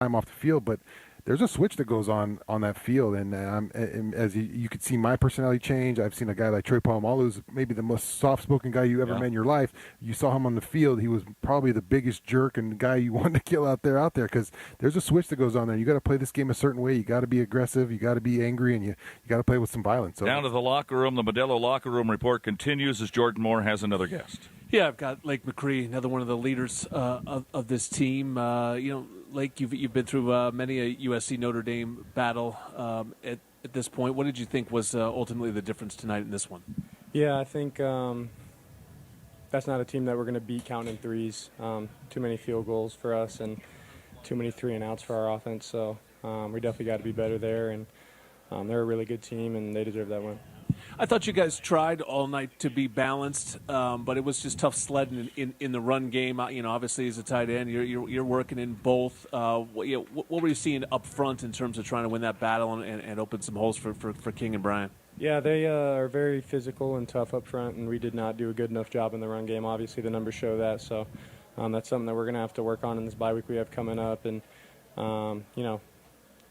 time off the field, but there's a switch that goes on that field, and as you could see my personality change. I've seen a guy like Troy Polamalu, who's maybe the most soft-spoken guy you ever met in your life. You saw him on the field; he was probably the biggest jerk and guy you wanted to kill out there, because there's a switch that goes on there. You got to play this game a certain way. You got to be aggressive. You got to be angry, and you got to play with some violence. So, down to the locker room. The Modelo locker room report continues as Jordan Moore has another guest. Yeah, I've got Lake McCree, another one of the leaders of this team. Lake, you've been through many a USC Notre Dame battle at this point. What did you think was ultimately the difference tonight in this one? Yeah, I think that's not a team that we're going to beat counting threes. Too many field goals for us and too many 3-and-outs for our offense. So we definitely got to be better there. And they're a really good team, and they deserve that win. I thought you guys tried all night to be balanced, but it was just tough sledding in the run game. Obviously as a tight end, you're working in both. What were you seeing up front in terms of trying to win that battle and open some holes for King and Bryant? Yeah, they are very physical and tough up front, and we did not do a good enough job in the run game. Obviously the numbers show that, so that's something that we're going to have to work on in this bye week we have coming up, and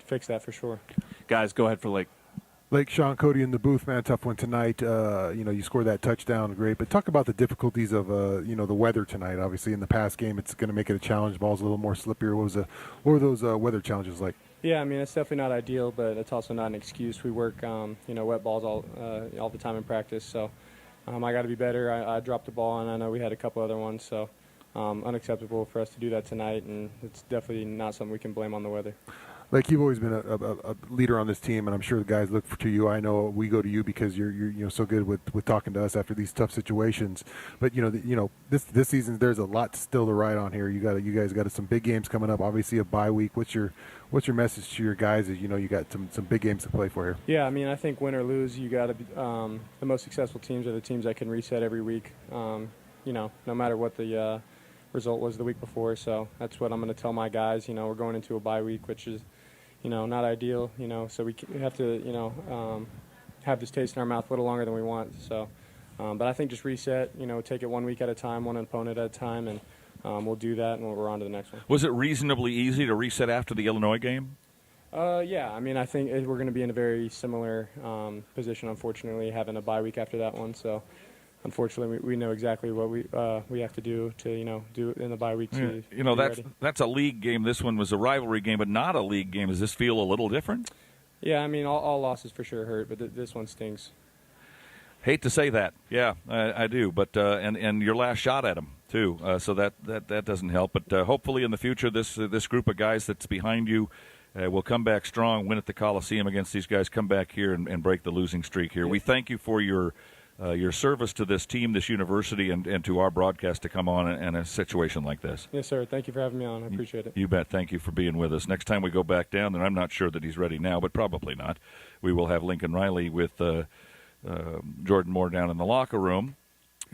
fix that for sure. Guys, go ahead for Lake. Sean Cody in the booth, man, tough one tonight. You scored that touchdown, great. But talk about the difficulties of, the weather tonight. Obviously, in the past game, it's going to make it a challenge. Ball's a little more slippier. What were those weather challenges like? Yeah, I mean, it's definitely not ideal, but it's also not an excuse. We work, wet balls all the time in practice. So I got to be better. I dropped the ball, and I know we had a couple other ones. So unacceptable for us to do that tonight, and it's definitely not something we can blame on the weather. You've always been a leader on this team, and I'm sure the guys look to you. I know we go to you because you're so good with talking to us after these tough situations. But this season there's a lot still to ride on here. You guys got some big games coming up. Obviously a bye week. What's your message to your guys as you got some big games to play for here? Yeah, I mean, I think win or lose, you got to be the most successful teams are the teams that can reset every week. No matter what the result was the week before. So that's what I'm going to tell my guys. We're going into a bye week, which is not ideal, so we have to, have this taste in our mouth a little longer than we want. So, but I think just reset, take it 1 week at a time, one opponent at a time, and we'll do that, and we're on to the next one. Was it reasonably easy to reset after the Illinois game? Yeah, I mean, I think we're going to be in a very similar position, unfortunately, having a bye week after that one. So, unfortunately, we know exactly what we have to do to do in the bye week. That's a league game. This one was a rivalry game, but not a league game. Does this feel a little different? Yeah, I mean, all losses for sure hurt, but this one stings. Hate to say that. Yeah, I do. But and your last shot at him too. So that doesn't help. But hopefully in the future, this group of guys that's behind you will come back strong, win at the Coliseum against these guys, come back here and break the losing streak here. Yeah. We thank you for your service to this team, this university, and to our broadcast to come on in a situation like this. Yes, sir. Thank you for having me on. I appreciate it. You bet. Thank you for being with us. Next time we go back down, and I'm not sure that he's ready now, but probably not, we will have Lincoln Riley with Jordan Moore down in the locker room.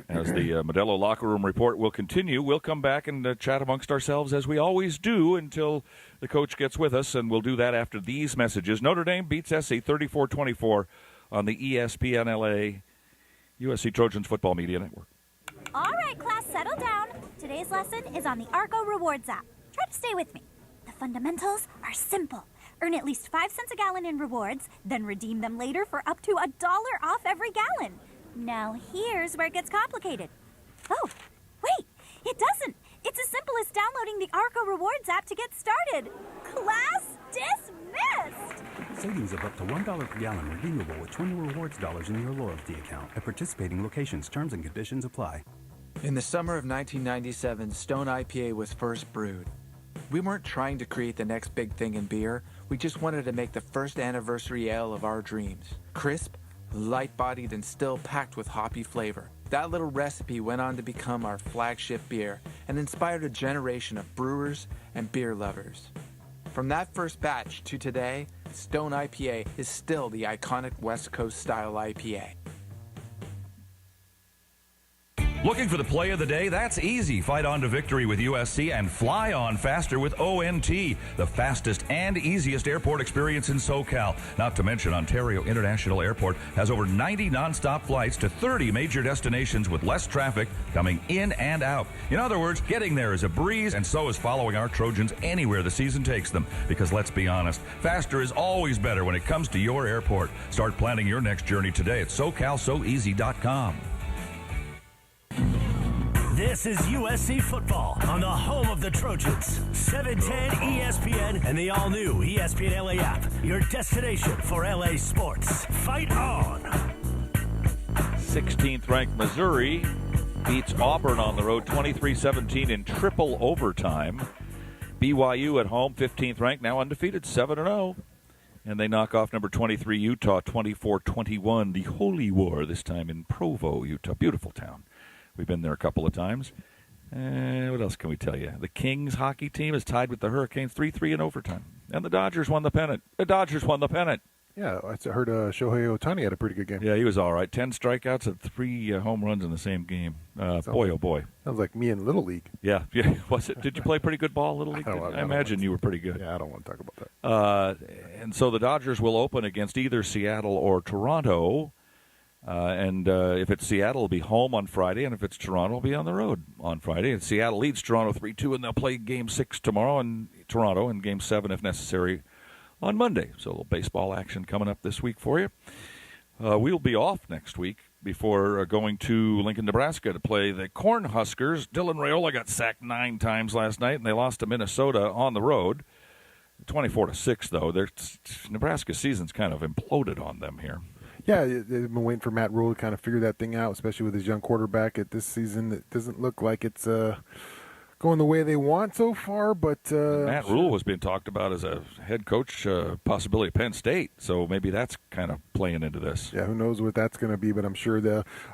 As the Modelo locker room report will continue, we'll come back and chat amongst ourselves as we always do until the coach gets with us, and we'll do that after these messages. Notre Dame beats SC 34-24 on the ESPN LA USC Trojans Football Media Network. All right, class, settle down. Today's lesson is on the Arco Rewards app. Try to stay with me. The fundamentals are simple. Earn at least 5 cents a gallon in rewards, then redeem them later for up to $1 off every gallon. Now here's where it gets complicated. Oh, wait, it doesn't. It's as simple as downloading the Arco Rewards app to get started. Class dismissed! Savings of up to $1 per gallon redeemable with 20 rewards dollars in your loyalty account. At participating locations, terms and conditions apply. In the summer of 1997, Stone IPA was first brewed. We weren't trying to create the next big thing in beer. We just wanted to make the first anniversary ale of our dreams. Crisp, light-bodied, and still packed with hoppy flavor. That little recipe went on to become our flagship beer and inspired a generation of brewers and beer lovers. From that first batch to today, Stone IPA is still the iconic West Coast style IPA. Looking for the play of the day? That's easy. Fight on to victory with USC and fly on faster with ONT, the fastest and easiest airport experience in SoCal. Not to mention Ontario International Airport has over 90 nonstop flights to 30 major destinations with less traffic coming in and out. In other words, getting there is a breeze, and so is following our Trojans anywhere the season takes them. Because let's be honest, faster is always better when it comes to your airport. Start planning your next journey today at SoCalSoEasy.com. This is USC football on the home of the Trojans. 710 ESPN and the all-new ESPN LA app. Your destination for LA sports. Fight on! 16th-ranked Missouri beats Auburn on the road 23-17 in triple overtime. BYU at home, 15th ranked, now undefeated, 7-0. And they knock off number 23 Utah 24-21. The Holy War, this time in Provo, Utah. Beautiful town. We've been there a couple of times. What else can we tell you? The Kings hockey team is tied with the Hurricanes 3-3 in overtime. And the Dodgers won the pennant. Yeah, I heard Shohei Ohtani had a pretty good game. Yeah, he was all right. 10 strikeouts and 3 home runs in the same game. Boy, oh boy. Sounds like me in Little League. Yeah. Was it? Did you play pretty good ball, Little League? I imagine you were pretty good. Yeah, I don't want to talk about that. And so the Dodgers will open against either Seattle or Toronto. And if it's Seattle, it'll be home on Friday, and if it's Toronto, it'll be on the road on Friday. And Seattle leads Toronto 3-2, and they'll play Game 6 tomorrow in Toronto, and Game 7, if necessary, on Monday. So a little baseball action coming up this week for you. We'll be off next week before going to Lincoln, Nebraska to play the Cornhuskers. Dylan Raiola got sacked 9 times last night, and they lost to Minnesota on the road. 24-6, though. Nebraska's season's kind of imploded on them here. Yeah, they've been waiting for Matt Rule to kind of figure that thing out, especially with his young quarterback at this season. It doesn't look like it's going the way they want so far, but Matt Rule was being talked about as a head coach possibility at Penn State, so maybe that's kind of playing into this. Yeah, who knows what that's going to be, but I'm sure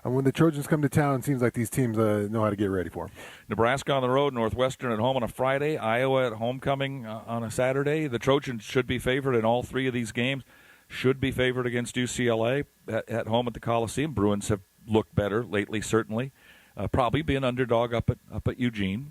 when the Trojans come to town, it seems like these teams know how to get ready for them. Nebraska on the road, Northwestern at home on a Friday, Iowa at homecoming on a Saturday. The Trojans should be favored in all 3 of these games. Should be favored against UCLA at home at the Coliseum. Bruins have looked better lately, certainly. Probably be an underdog up at Eugene.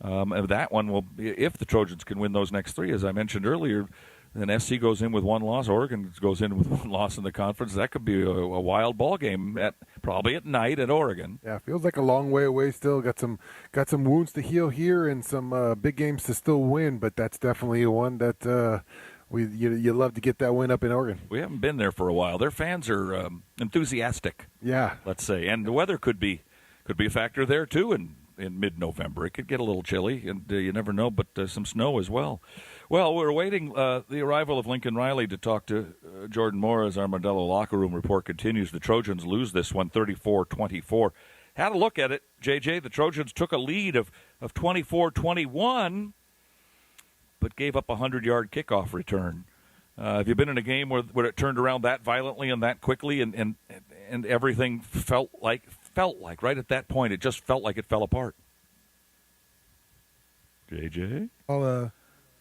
And that one will be, if the Trojans can win those next 3, as I mentioned earlier, then SC goes in with 1 loss. Oregon goes in with 1 loss in the conference. That could be a wild ball game probably at night at Oregon. Yeah, feels like a long way away still. Got some wounds to heal here and some big games to still win, but that's definitely one that you love to get that win up in Oregon. We haven't been there for a while. Their fans are enthusiastic. Yeah, let's say, and the weather could be a factor there too. In mid-November, it could get a little chilly, and you never know. But some snow as well. Well, we're awaiting the arrival of Lincoln Riley to talk to Jordan Moore as our Modelo locker room report continues. The Trojans lose this one, 34-24. Had a look at it, JJ. The Trojans took a lead of 24-21. But gave up a 100-yard kickoff return. Have you been in a game where it turned around that violently and that quickly, and everything felt like right at that point it just felt like it fell apart? JJ, a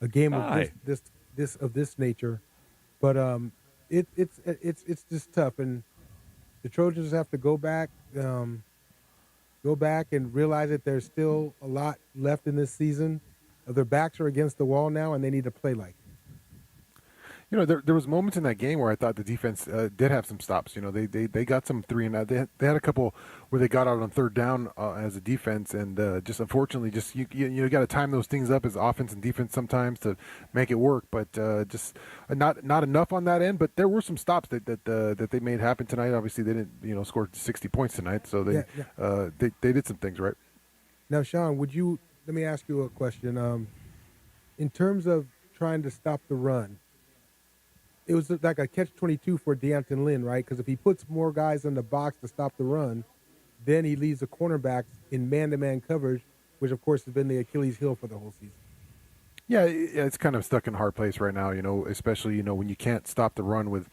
game of this nature, but it's just tough, and the Trojans have to go back and realize that there's still a lot left in this season. Their backs are against the wall now, and they need to play like it. You know, there was moments in that game where I thought the defense did have some stops. You know, they got some 3-and-out. They had a couple where they got out on 3rd down as a defense, and just unfortunately, just you got to time those things up as offense and defense sometimes to make it work. But just not enough on that end. But there were some stops that they made happen tonight. Obviously, they didn't score 60 points tonight, so they did some things right. Now, Sean, let me ask you a question. In terms of trying to stop the run, it was like a catch-22 for D'Anton Lynn, right? Because if he puts more guys in the box to stop the run, then he leaves the cornerbacks in man-to-man coverage, which, of course, has been the Achilles heel for the whole season. Yeah, it's kind of stuck in a hard place right now, especially, when you can't stop the run with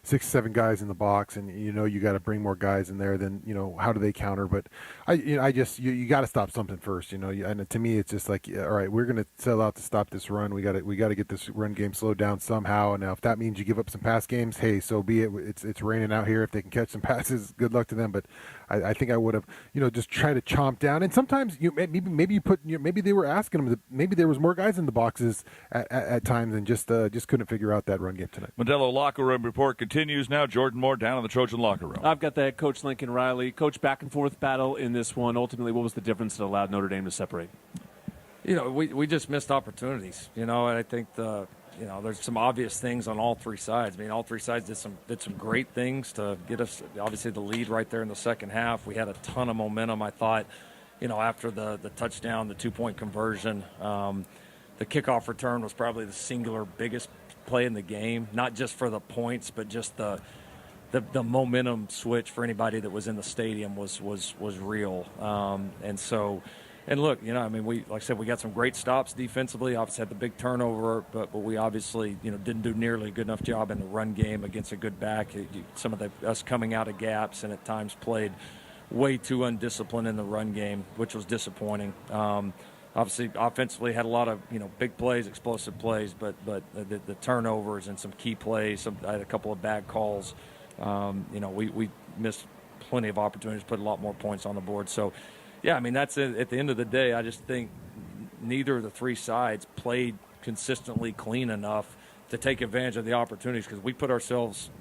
6, 7 guys in the box, and you got to bring more guys in there. Then how do they counter? But I just you got to stop something first. And to me, it's just like, all right, we're going to sell out to stop this run. We got to get this run game slowed down somehow. And now if that means you give up some pass games, hey, so be it. It's raining out here. If they can catch some passes, good luck to them. But I think I would have just try to chomp down. And sometimes maybe you put maybe they were asking them. Maybe there was more guys in the boxes at times and just couldn't figure out that run game tonight. Modelo locker room report continues now. Jordan Moore down in the Trojan locker room. I've got the head coach, Lincoln Riley. Coach, back and forth battle in this one. Ultimately, what was the difference that allowed Notre Dame to separate? We just missed opportunities. And I think there's some obvious things on all three sides. I mean, all three sides did some great things to get us, obviously, the lead right there in the second half. We had a ton of momentum, I thought, after the touchdown, the 2-point conversion. The kickoff return was probably the singular biggest play in the game, not just for the points, but just the momentum switch for anybody that was in the stadium was real. And look, like I said, we got some great stops defensively. Obviously had the big turnover, but we obviously, didn't do nearly a good enough job in the run game against a good back. Some of us coming out of gaps and at times played way too undisciplined in the run game, which was disappointing. Obviously, offensively had a lot of big plays, explosive plays, but the turnovers and some key plays. I had a couple of bad calls. We missed plenty of opportunities to put a lot more points on the board. So, yeah, I mean, that's it. At the end of the day, I just think neither of the three sides played consistently clean enough to take advantage of the opportunities because we put ourselves,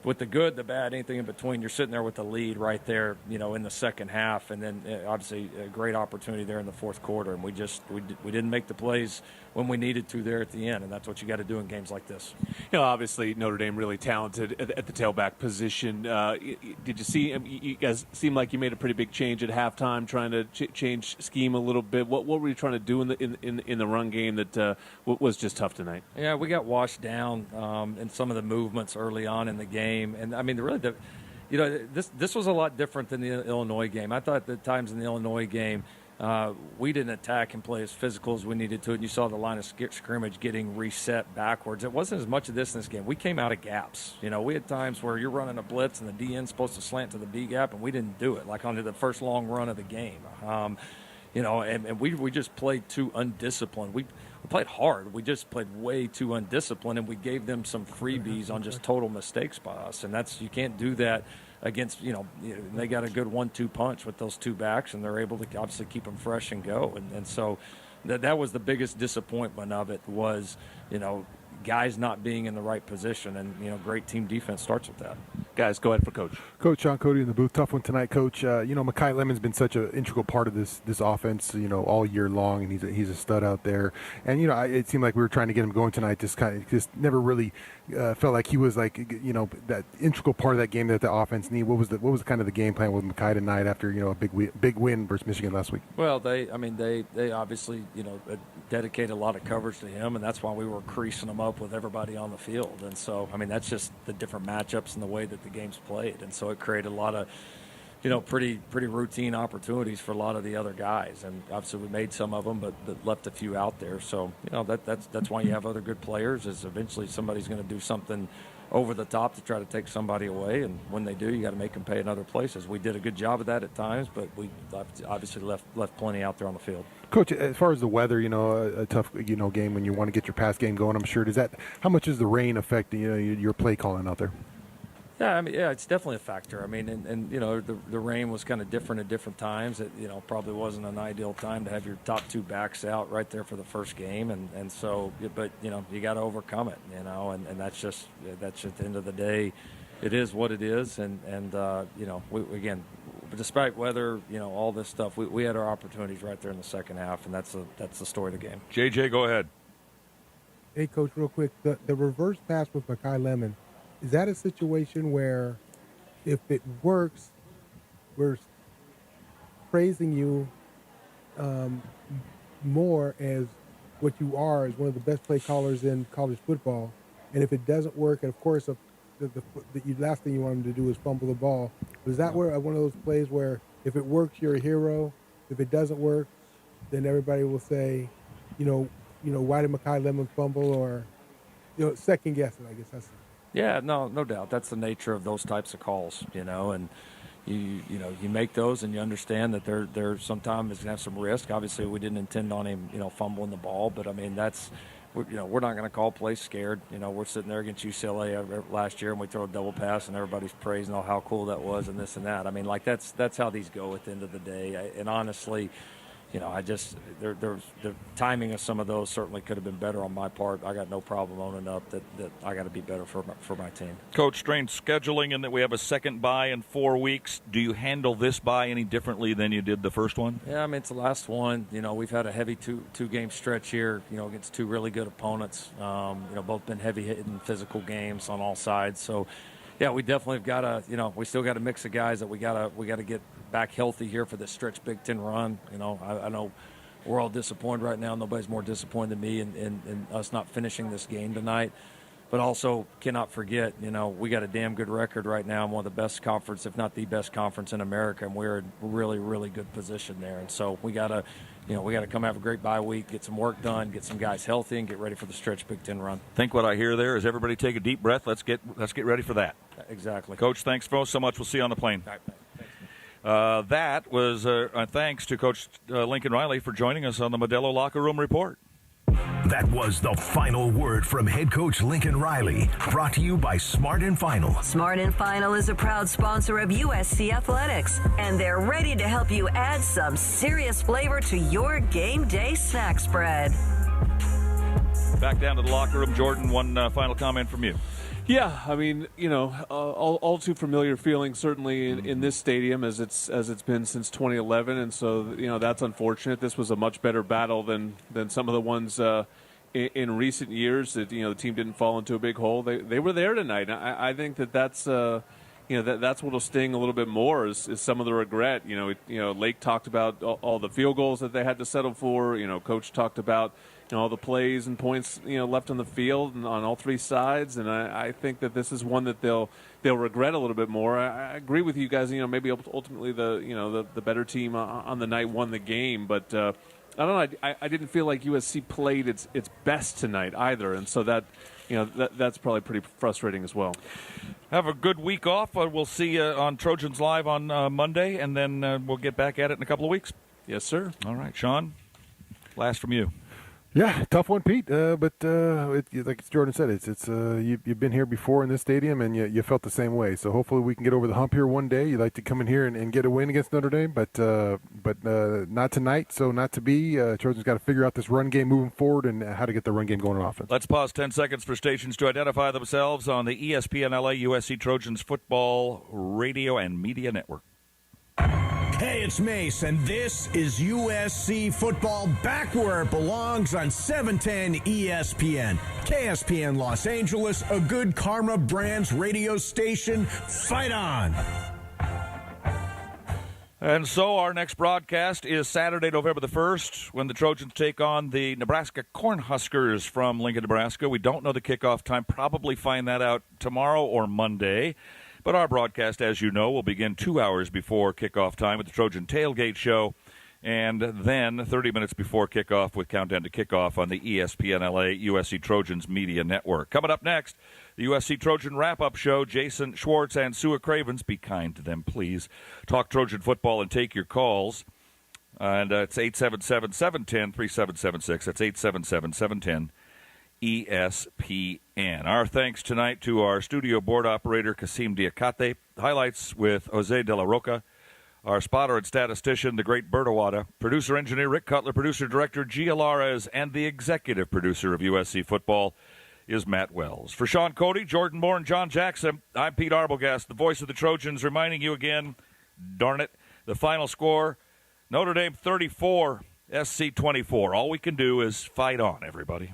with the good, the bad, anything in between. You're sitting there with the lead right there, in the second half, and then obviously a great opportunity there in the fourth quarter, and we didn't make the plays when we needed to there at the end, and that's what you got to do in games like this. Obviously Notre Dame really talented at the tailback position. Did you see? You guys seemed like you made a pretty big change at halftime, trying to change scheme a little bit. What were you trying to do in the run game that was just tough tonight? Yeah, we got washed down in some of the movements early on in the game. And I mean, this was a lot different than the Illinois game. I thought at times in the Illinois game, we didn't attack and play as physical as we needed to, and you saw the line of scrimmage getting reset backwards. It wasn't as much of this in this game. We came out of gaps. We had times where you're running a blitz and the DN's supposed to slant to the B gap, and we didn't do it, like on the first long run of the game. And we just played too undisciplined. We played hard. We just played way too undisciplined, and we gave them some freebies on just total mistakes by us. And you can't do that against, they got a good 1-2 punch with those two backs, and they're able to obviously keep them fresh and go. And so that was the biggest disappointment of it was, guys not being in the right position. And, great team defense starts with that. Guys, go ahead for Coach. Coach Sean Cody in the booth. Tough one tonight, Coach. Mekhi Lemon's been such an integral part of this offense, all year long, and he's a stud out there. And it seemed like we were trying to get him going tonight. Just never really felt like he was like that integral part of that game that the offense needed. What was kind of the game plan with Mekhi tonight after a big win versus Michigan last week? Well, they obviously dedicated a lot of coverage to him, and that's why we were creasing him up with everybody on the field. And so that's just the different matchups and the way that the game's played, and so it created a lot of pretty routine opportunities for a lot of the other guys, and obviously we made some of them but left a few out there. So that's why you have other good players, is eventually somebody's going to do something over the top to try to take somebody away, and when they do, you got to make them pay in other places. We did a good job of that at times, but we obviously left plenty out there on the field. Coach, as far as the weather, a tough game when you want to get your pass game going, I'm sure, how much does the rain affect your play calling out there? Yeah, it's definitely a factor. I mean, and the rain was kind of different at different times. It probably wasn't an ideal time to have your top two backs out right there for the first game, and so, but you got to overcome it, and that's just at the end of the day, it is what it is, and we, again, despite weather, all this stuff, we had our opportunities right there in the second half, and that's the story of the game. JJ, go ahead. Hey, Coach, real quick, the reverse pass with Mekhi Lemon. Is that a situation where if it works, we're praising you more as what you are, as one of the best play callers in college football, and if it doesn't work, and of course the last thing you want him to do is fumble the ball, is that where one of those plays where if it works, you're a hero, if it doesn't work, then everybody will say, why did Mekhi Lemon fumble, or second guess it, I guess that's Yeah, no doubt. That's the nature of those types of calls, and you make those and you understand that they're sometimes going to have some risk. Obviously, we didn't intend on him, fumbling the ball, but I mean we're not going to call plays scared. We're sitting there against UCLA last year and we throw a double pass and everybody's praising how cool that was and this and that. I mean, like that's how these go at the end of the day. And honestly, the timing of some of those certainly could have been better on my part. I got no problem owning up that I got to be better for my team. Coach, strange scheduling and that we have a second bye in 4 weeks. Do you handle this bye any differently than you did the first one? Yeah, I mean, it's the last one. We've had a heavy two-game stretch here, against two really good opponents. Both been heavy-hitting physical games on all sides. So, yeah, we definitely have got to, we still got a mix of guys that we got to get back healthy here for this stretch Big Ten run. I know we're all disappointed right now. Nobody's more disappointed than me in us not finishing this game tonight. But also cannot forget, we got a damn good record right now. One of the best conference, if not the best conference in America, and we're in really, really good position there. And so we got to come have a great bye week, get some work done, get some guys healthy, and get ready for the stretch Big Ten run. I think what I hear there is everybody take a deep breath. Let's get ready for that. Exactly. Coach, thanks so much. We'll see you on the plane. All right. That was thanks to Coach Lincoln Riley for joining us on the Modelo Locker Room Report. That was the final word from head coach Lincoln Riley, brought to you by Smart & Final. Smart & Final is a proud sponsor of USC Athletics, and they're ready to help you add some serious flavor to your game day snack spread. Back down to the locker room. Jordan, one final comment from you. Yeah, I mean, all too familiar feeling certainly in this stadium as it's been since 2011, and so that's unfortunate. This was a much better battle than some of the ones in recent years. That the team didn't fall into a big hole. They were there tonight. I think that's that's what'll sting a little bit more is some of the regret. Lake talked about all the field goals that they had to settle for. Coach talked about all the plays and points left on the field and on all three sides, and I think that this is one that they'll regret a little bit more. I agree with you guys. Maybe ultimately the better team on the night won the game, but I don't know. I didn't feel like USC played its best tonight either, and so that's probably pretty frustrating as well. Have a good week off. We'll see you on Trojans Live on Monday, and then we'll get back at it in a couple of weeks. Yes, sir. All right, Sean. Last from you. Yeah, tough one, Pete. But like Jordan said, it's you've been here before in this stadium, and you felt the same way. So hopefully we can get over the hump here one day. You'd like to come in here and get a win against Notre Dame, but not tonight. So not to be. Trojans got to figure out this run game moving forward and how to get the run game going on offense. Let's pause 10 seconds for stations to identify themselves on the ESPN LA USC Trojans football radio and media network. Hey, it's Mace, and this is USC football back where it belongs on 710 ESPN. KSPN Los Angeles, a good Karma Brands radio station. Fight on! And so our next broadcast is Saturday, November the 1st, when the Trojans take on the Nebraska Cornhuskers from Lincoln, Nebraska. We don't know the kickoff time. Probably find that out tomorrow or Monday. But our broadcast, as you know, will begin 2 hours before kickoff time with the Trojan Tailgate Show, and then 30 minutes before kickoff with Countdown to Kickoff on the ESPN LA USC Trojans Media Network. Coming up next, the USC Trojan Wrap-Up Show. Jason Schwartz and Sua Cravens. Be kind to them, please. Talk Trojan football and take your calls. And it's 877-710-3776. That's 877-710-ESPN. Our thanks tonight to our studio board operator, Kasim Diakate. Highlights with Jose De La Roca. Our spotter and statistician, the great Bert Awada. Producer-engineer Rick Cutler. Producer-director Gia Lares. And the executive producer of USC football is Matt Wells. For Sean Cody, Jordan Moore, and John Jackson, I'm Pete Arbogast, the voice of the Trojans, reminding you again, darn it, the final score, Notre Dame 34, SC 24. All we can do is fight on, everybody.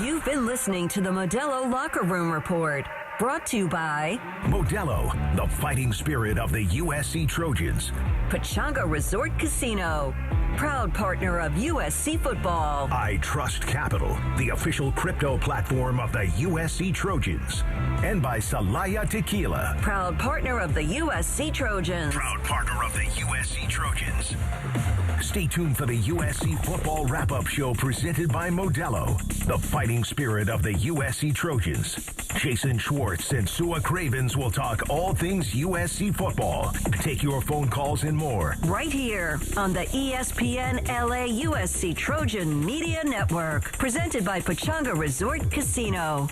You've been listening to the Modelo Locker Room Report, brought to you by Modelo, the fighting spirit of the USC Trojans. Pechanga Resort Casino, proud partner of USC football. I Trust Capital, the official crypto platform of the USC Trojans. And by Salaya Tequila, Proud partner of the USC Trojans. proud partner of the USC Trojans. Stay tuned for the USC Football Wrap-Up Show presented by Modelo, the fighting spirit of the USC Trojans. Jason Schwartz and Sua Cravens will talk all things USC football. Take your phone calls and more. Right here on the ESPN LA USC Trojan Media Network. Presented by Pechanga Resort Casino.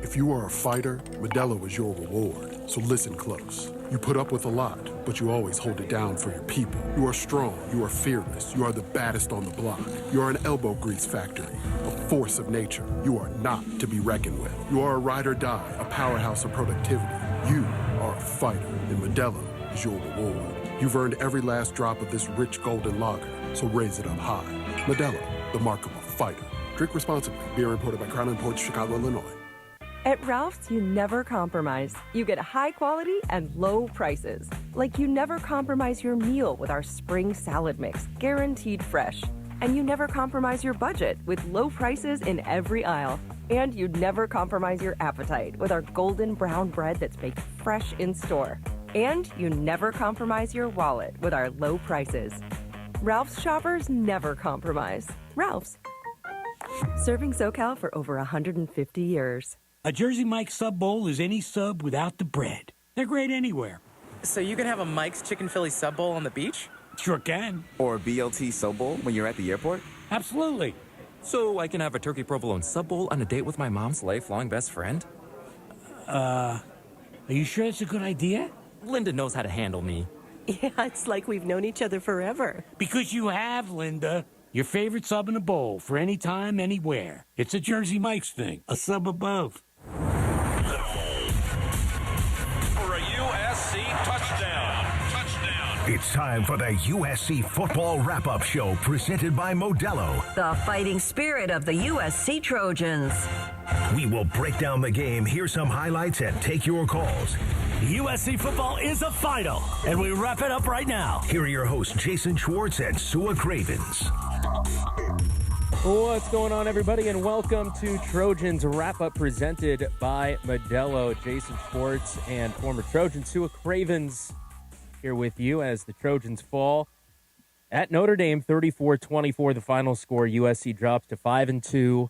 If you are a fighter, Modelo is your reward. So listen close. You put up with a lot, but you always hold it down for your people. You are strong. You are fearless. You are the baddest on the block. You are an elbow grease factory, a force of nature. You are not to be reckoned with. You are a ride or die, a powerhouse of productivity. You are a fighter, and Modelo is your reward. You've earned every last drop of this rich golden lager, so raise it up high. Modelo, the mark of a fighter. Drink responsibly. Beer imported by Crown Imports, Chicago, Illinois. At Ralph's, you never compromise. You get high quality and low prices. Like you never compromise your meal with our spring salad mix, guaranteed fresh. And you never compromise your budget with low prices in every aisle. And you never compromise your appetite with our golden brown bread that's baked fresh in store. And you never compromise your wallet with our low prices. Ralph's shoppers never compromise. Ralph's. Serving SoCal for over 150 years. A Jersey Mike's sub bowl is any sub without the bread. They're great anywhere. So you can have a Mike's Chicken Philly sub bowl on the beach? Sure can. Or a BLT sub bowl when you're at the airport? Absolutely. So I can have a turkey provolone sub bowl on a date with my mom's lifelong best friend? Are you sure it's a good idea? Linda knows how to handle me. Yeah, it's like we've known each other forever. Because you have, Linda. Your favorite sub in a bowl for any time, anywhere. It's a Jersey Mike's thing. A sub above. For a USC touchdown. It's time for the USC Football Wrap-Up Show presented by Modelo. The fighting spirit of the USC Trojans. We will break down the game, hear some highlights, and take your calls. USC football is a final, and we wrap it up right now. Here are your hosts, Jason Schwartz and Sua Cravens. What's going on, everybody, and welcome to Trojans Wrap-Up presented by Modelo. Jason Schwartz and former Trojan Sua Cravens here with you as the Trojans fall at Notre Dame, 34-24, the final score. USC drops to 5-2,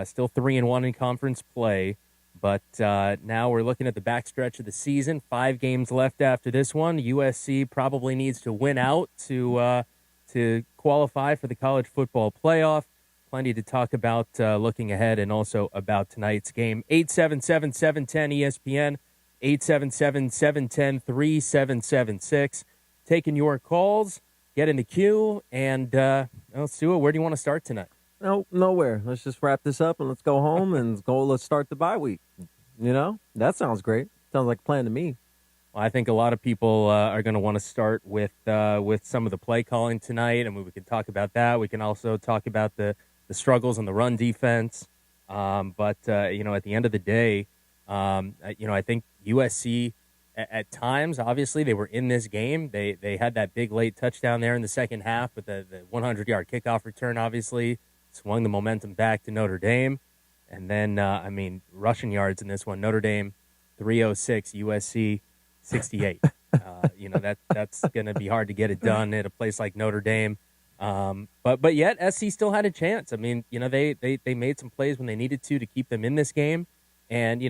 still 3-1 in conference play. But now we're looking at the backstretch of the season. 5 games left after this one. USC probably needs to win out to qualify for the college football playoff. Plenty to talk about looking ahead and also about tonight's game. 877-710 ESPN, 877-710-3776. Taking your calls, get in the queue, and Sua, where do you want to start tonight? No, nowhere. Let's just wrap this up and let's go home and let's start the bye week. You know, that sounds great. Sounds like a plan to me. Well, I think a lot of people are going to want to start with some of the play calling tonight, and we can talk about that. We can also talk about the struggles on the run defense. But at the end of the day, I think USC at times, obviously, they were in this game. They had that big late touchdown there in the second half with the 100-yard kickoff return, obviously. Swung the momentum back to Notre Dame. And then, rushing yards in this one. Notre Dame, 306, USC, 68. That's going to be hard to get it done at a place like Notre Dame. But yet, SC still had a chance. I mean, they made some plays when they needed to keep them in this game. And,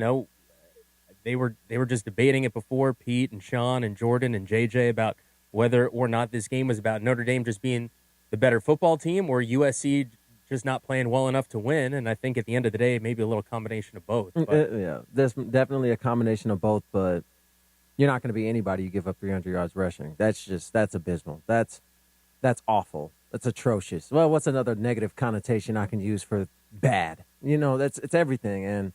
they were just debating it before, Pete and Sean and Jordan and JJ, about whether or not this game was about Notre Dame just being the better football team or USC just not playing well enough to win. And I think at the end of the day, maybe a little combination of both. Yeah, there's definitely a combination of both, but you're not going to be anybody you give up 300 yards rushing. That's abysmal. That's awful. That's atrocious. Well, what's another negative connotation I can use for bad? It's everything. And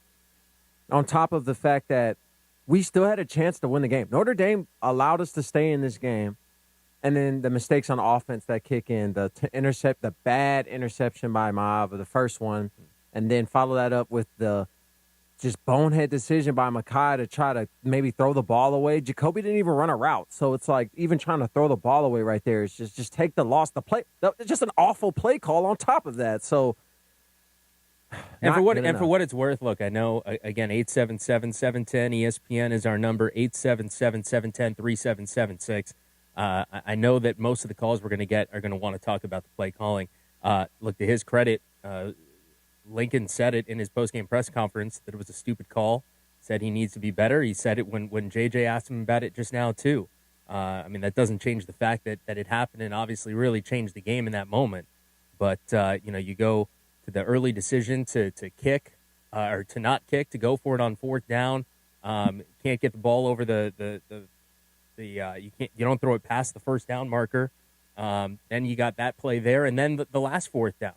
on top of the fact that we still had a chance to win the game. Notre Dame allowed us to stay in this game. And then the mistakes on offense that kick in, the bad interception by Mav, the first one, and then follow that up with the just bonehead decision by Mekhi to try to maybe throw the ball away. Jacoby didn't even run a route. So it's like even trying to throw the ball away right there is just take the loss. The play, just an awful play call on top of that. So, and for what it's worth, look, I know, again, 877-710 ESPN is our number, 877-710-3776. I know that most of the calls we're going to get are going to want to talk about the play calling. Look, to his credit, Lincoln said it in his postgame press conference that it was a stupid call, said he needs to be better. He said it when JJ asked him about it just now, too. I mean, that doesn't change the fact that it happened and obviously really changed the game in that moment. But, you go to the early decision to kick or to not kick, to go for it on fourth down. Can't get the ball over you don't throw it past the first down marker. Then you got that play there. And then the last fourth down,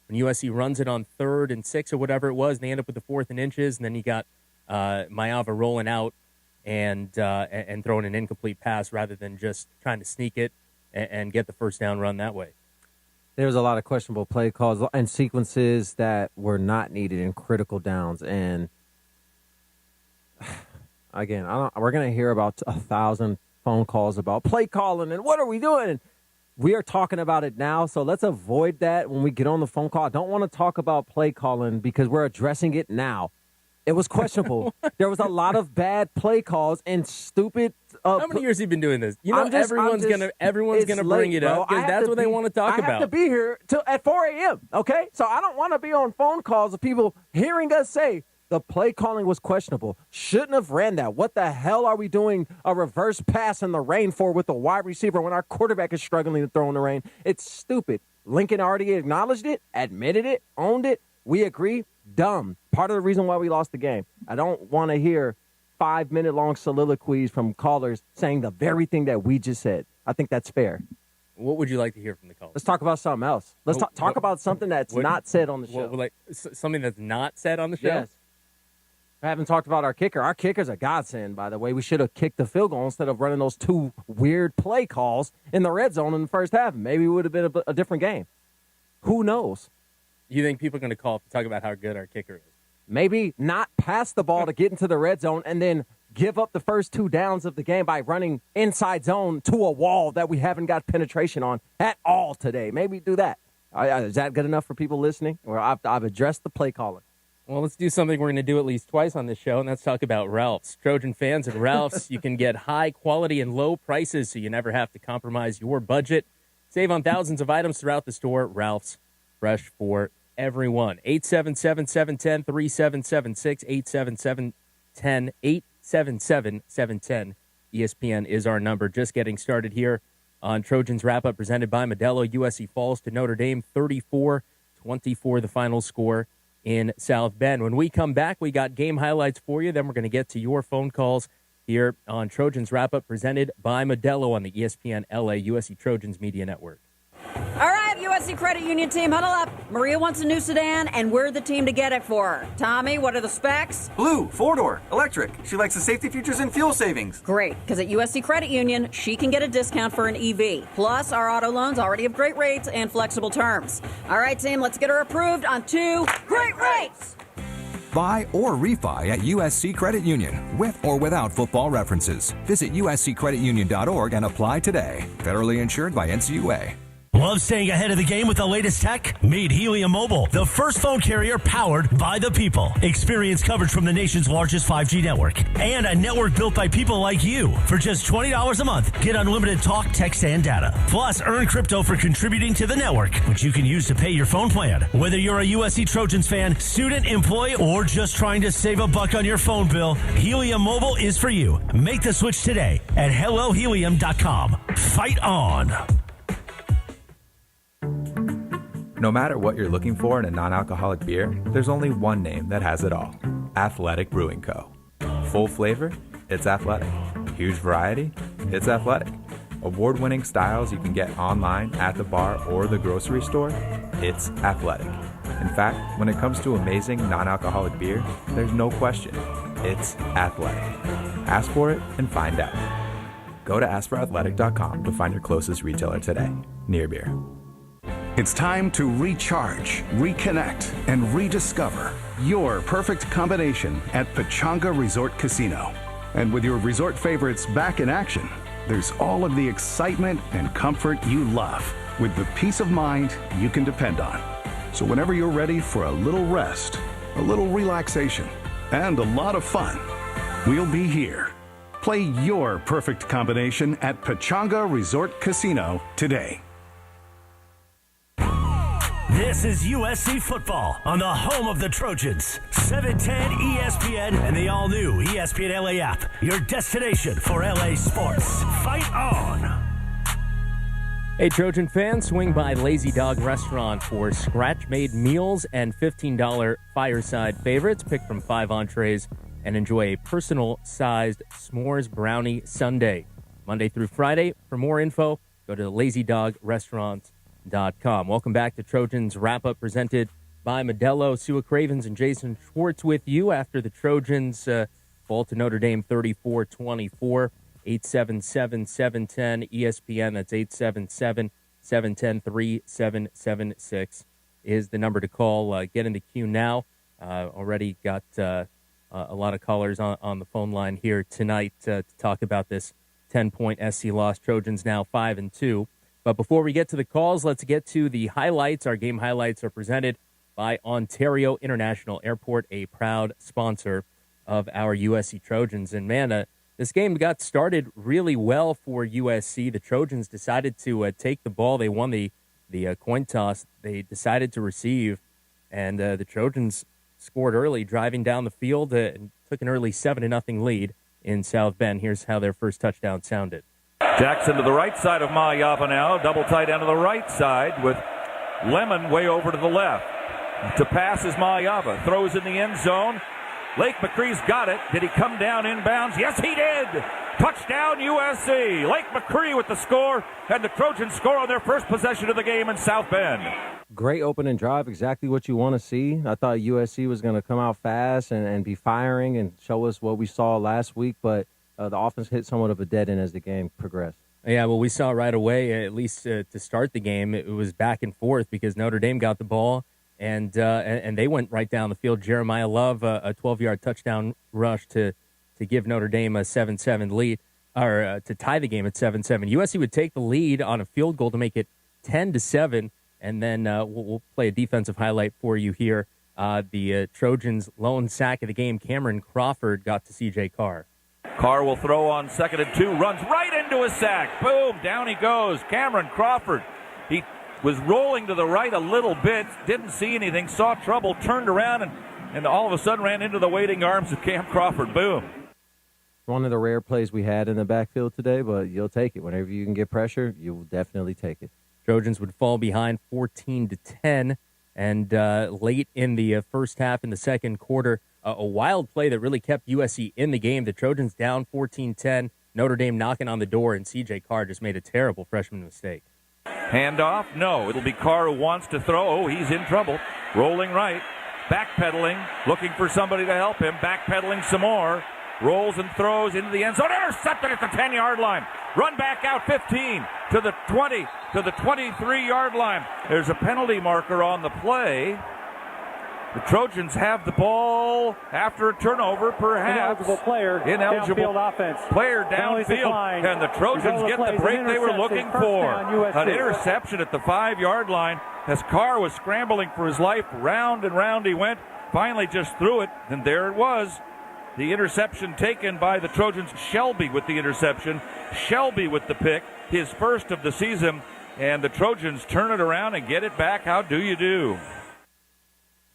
when USC runs it on 3rd and 6 or whatever it was, and they end up with the 4th and inches, and then you got Mayava rolling out and throwing an incomplete pass rather than just trying to sneak it and get the first down run that way. There was a lot of questionable play calls and sequences that were not needed in critical downs. And again, we're going to hear about 1,000 phone calls about play calling and what are we doing? And we are talking about it now, so let's avoid that when we get on the phone call. I don't want to talk about play calling because we're addressing it now. It was questionable. There was a lot of bad play calls and stupid. How many years have you been doing this? Everyone's gonna bring it up because that's what they want to talk about. I have to be here at 4 a.m. Okay, so I don't want to be on phone calls of people hearing us say the play calling was questionable. Shouldn't have ran that. What the hell are we doing a reverse pass in the rain for with the wide receiver when our quarterback is struggling to throw in the rain? It's stupid. Lincoln already acknowledged it, admitted it, owned it. We agree. Dumb. Part of the reason why we lost the game. I don't want to hear 5-minute-long soliloquies from callers saying the very thing that we just said. I think that's fair. What would you like to hear from the callers? Let's talk about something else. Let's talk about something that's not said on the show. Something that's not said on the show? Yes. I haven't talked about our kicker. Our kicker's a godsend, by the way. We should have kicked the field goal instead of running those 2 weird play calls in the red zone in the first half. Maybe it would have been a different game. Who knows? You think people are going to call to talk about how good our kicker is? Maybe not pass the ball to get into the red zone and then give up the first 2 downs of the game by running inside zone to a wall that we haven't got penetration on at all today. Maybe do that. Is that good enough for people listening? Or I've addressed the play calling. Well, let's do something we're going to do at least twice on this show, and that's talk about Ralph's. Trojan fans at Ralph's, you can get high quality and low prices so you never have to compromise your budget. Save on thousands of items throughout the store. Ralph's, fresh for everyone. 877-710-3776, 877-710 ESPN is our number. Just getting started here on Trojans Wrap-Up presented by Modelo. USC falls to Notre Dame 34-24, the final score in South Bend. When we come back, we got game highlights for you. Then we're going to get to your phone calls here on Trojans Wrap-Up presented by Modelo on the ESPN LA USC Trojans Media Network. All right, USC Credit Union team, huddle up. Maria wants a new sedan, and we're the team to get it for her. Tommy, what are the specs? Blue, 4-door, electric. She likes the safety features and fuel savings. Great, because at USC Credit Union, she can get a discount for an EV. Plus, our auto loans already have great rates and flexible terms. All right, team, let's get her approved on 2 great rates. Buy or refi at USC Credit Union, with or without football references. Visit usccreditunion.org and apply today. Federally insured by NCUA. Love staying ahead of the game with the latest tech? Meet Helium Mobile, the first phone carrier powered by the people. Experience coverage from the nation's largest 5G network and a network built by people like you. For just $20 a month, get unlimited talk, text, and data. Plus, earn crypto for contributing to the network, which you can use to pay your phone plan. Whether you're a USC Trojans fan, student, employee, or just trying to save a buck on your phone bill, Helium Mobile is for you. Make the switch today at HelloHelium.com. Fight on! No matter what you're looking for in a non-alcoholic beer, there's only one name that has it all. Athletic Brewing Co. Full flavor? It's athletic. Huge variety? It's athletic. Award-winning styles you can get online, at the bar, or the grocery store? It's athletic. In fact, when it comes to amazing non-alcoholic beer, there's no question. It's athletic. Ask for it and find out. Go to askforathletic.com to find your closest retailer today. Near Beer. It's time to recharge, reconnect, and rediscover your perfect combination at Pechanga Resort Casino. And with your resort favorites back in action, there's all of the excitement and comfort you love, with the peace of mind you can depend on. So whenever you're ready for a little rest, a little relaxation, and a lot of fun, we'll be here. Play your perfect combination at Pechanga Resort Casino today. This is USC football on the home of the Trojans. 710 ESPN and the all-new ESPN LA app. Your destination for LA sports. Fight on! Hey, Trojan fans, swing by Lazy Dog Restaurant for scratch-made meals and $15 fireside favorites. Pick from 5 entrees and enjoy a personal-sized s'mores brownie sundae. Monday through Friday. For more info, go to LazyDogRestaurant.com. Welcome back to Trojans Wrap-Up presented by Modelo. Sua Cravens and Jason Schwartz with you after the Trojans fall to Notre Dame 34-24. 877-710 ESPN. That's 877-710-3776 is the number to call. Get in the queue now. Already got a lot of callers on the phone line here tonight to talk about this 10-point SC loss. Trojans now 5-2. But before we get to the calls, let's get to the highlights. Our game highlights are presented by Ontario International Airport, a proud sponsor of our USC Trojans. And, man, this game got started really well for USC. The Trojans decided to take the ball. They won the coin toss. They decided to receive, and the Trojans scored early, driving down the field and took an early 7-0 lead in South Bend. Here's how their first touchdown sounded. Jackson to the right side of Mayava now. Double tight end to the right side with Lemon way over to the left. To pass is Mayava. Throws in the end zone. Lake McCree's got it. Did he come down inbounds? Yes, he did. Touchdown USC. Lake McCree with the score, and the Trojans score on their first possession of the game in South Bend. Great opening drive, exactly what you want to see. I thought USC was going to come out fast and be firing and show us what we saw last week, but the offense hit somewhat of a dead end as the game progressed. Yeah, well, we saw right away, at least to start the game, it was back and forth because Notre Dame got the ball, and they went right down the field. Jeremiah Love, a 12-yard touchdown rush to give Notre Dame a 7-7 lead, or to tie the game at 7-7. USC would take the lead on a field goal to make it 10-7, and then we'll play a defensive highlight for you here. The Trojans' lone sack of the game, Cameron Crawford, got to C.J. Carr. Carr will throw on 2nd and 2, runs right into a sack. Boom, down he goes. Cameron Crawford. He was rolling to the right a little bit, didn't see anything, saw trouble, turned around, and all of a sudden ran into the waiting arms of Cam Crawford. Boom. One of the rare plays we had in the backfield today, but you'll take it. Whenever you can get pressure, you will definitely take it. Trojans would fall behind 14-10, and late in the first half, in the second quarter, a wild play that really kept USC in the game. The Trojans down 14-10, Notre Dame knocking on the door, and C.J. Carr just made a terrible freshman mistake. Handoff? No. It'll be Carr who wants to throw. Oh, he's in trouble. Rolling right. Backpedaling. Looking for somebody to help him. Backpedaling some more. Rolls and throws into the end zone. Intercepted at the 10-yard line. Run back out 15 to the 20 to the 23-yard line. There's a penalty marker on the play. The Trojans have the ball after a turnover, perhaps. Ineligible player downfield offense. Player downfield, and the Trojans get the break they were looking for. An interception at the 5-yard line as Carr was scrambling for his life. Round and round he went. Finally just threw it, and there it was. The interception taken by the Trojans. Shelby with the interception. Shelby with the pick, his first of the season. And the Trojans turn it around and get it back. How do you do?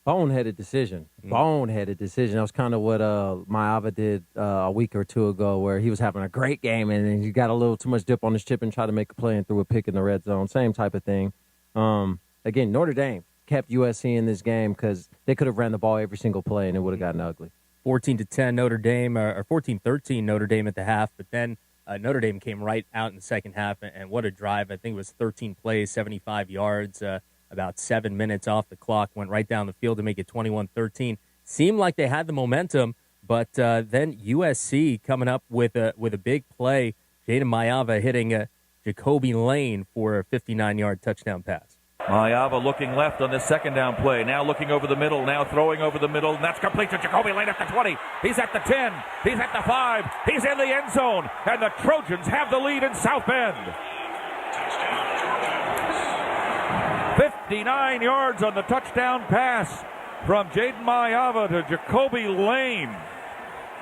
Boneheaded decision. Boneheaded decision. That was kind of what Mayava did a week or two ago, where he was having a great game and then he got a little too much dip on his chip and tried to make a play and threw a pick in the red zone. Same type of thing. Again, Notre Dame kept USC in this game because they could have ran the ball every single play and it would have gotten ugly. 14-10 Notre Dame, or 14-13 Notre Dame at the half, but then Notre Dame came right out in the second half, and what a drive. I think it was 13 plays, 75 yards, about 7 minutes off the clock, went right down the field to make it 21-13. Seemed like they had the momentum, but then USC coming up with a big play. Jaden Mayava hitting Jacoby Lane for a 59-yard touchdown pass. Mayava looking left on this second down play. Now looking over the middle. Now throwing over the middle. And that's complete to Jacoby Lane at the 20. He's at the 10. He's at the 5. He's in the end zone. And the Trojans have the lead in South Bend. 59 yards on the touchdown pass from Jaden Mayava to Jacoby Lane.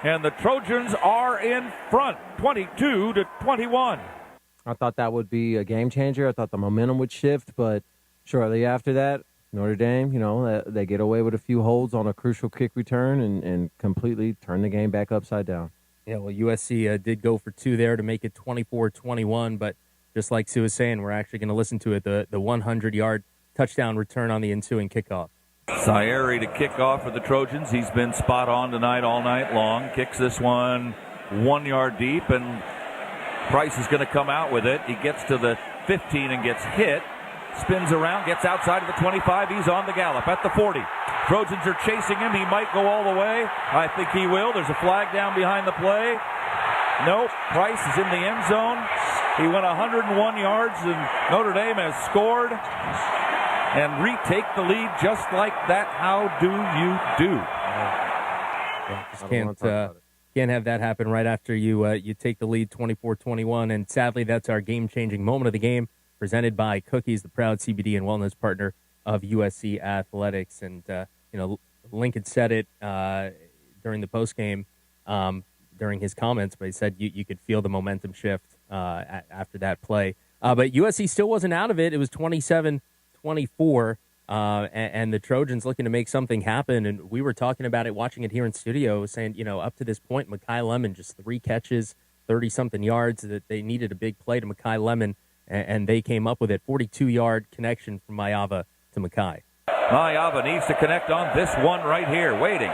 And the Trojans are in front, 22-21. I thought that would be a game changer. I thought the momentum would shift, but shortly after that, Notre Dame, they get away with a few holds on a crucial kick return and completely turn the game back upside down. Yeah, well, USC did go for 2 there to make it 24-21, but just like Sue was saying, we're actually going to listen to it, the 100-yard touchdown return on the ensuing kickoff. Sayeri to kick off for the Trojans. He's been spot on tonight all night long. Kicks this one 1 yard deep, and Price is going to come out with it. He gets to the 15 and gets hit. Spins around, gets outside of the 25. He's on the gallop at the 40. Trojans are chasing him. He might go all the way. I think he will. There's a flag down behind the play. Nope. Price is in the end zone. He went 101 yards, and Notre Dame has scored and retake the lead just like that. How do you do? Yeah, just can't have that happen right after you take the lead 24-21. And sadly, that's our game-changing moment of the game, presented by Cookies, the proud CBD and wellness partner of USC Athletics. And Lincoln said it during the postgame, during his comments, but he said you could feel the momentum shift after that play. But USC still wasn't out of it. It was 27-24. And the Trojans looking to make something happen. And we were talking about it, watching it here in studio, saying, up to this point, Mekhi Lemon, just 3 catches, 30-something yards, that they needed a big play to Mekhi Lemon, and they came up with it. 42-yard connection from Mayava to Mekhi. Mayava needs to connect on this one right here. Waiting.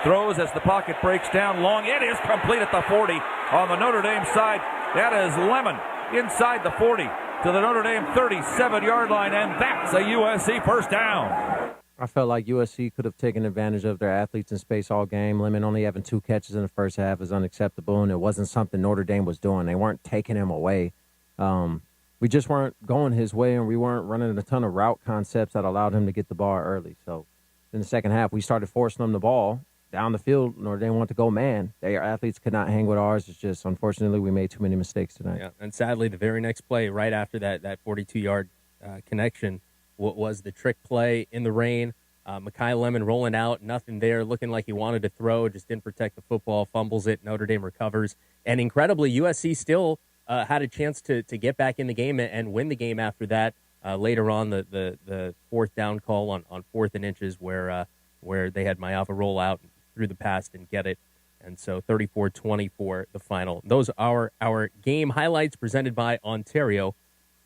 Throws as the pocket breaks down long. It is complete at the 40 on the Notre Dame side. That is Lemon inside the 40. To the Notre Dame 37-yard line, and that's a USC first down. I felt like USC could have taken advantage of their athletes in space all game. Lemon only having 2 catches in the first half is unacceptable, and it wasn't something Notre Dame was doing. They weren't taking him away. We just weren't going his way, and we weren't running a ton of route concepts that allowed him to get the ball early. So in the second half, we started forcing them the ball down the field. Notre Dame wanted to go man. Their athletes could not hang with ours. It's just, unfortunately, we made too many mistakes tonight. Yeah, and sadly, the very next play, right after that 42-yard connection, was the trick play in the rain. Mekhi Lemon rolling out, nothing there, looking like he wanted to throw, just didn't protect the football, fumbles it, Notre Dame recovers. And incredibly, USC still had a chance to get back in the game and win the game after that. Later on, the fourth down call on 4th and inches where they had Mayava roll out through the pass and get it. And so 34-24 the final. Those are our game highlights presented by Ontario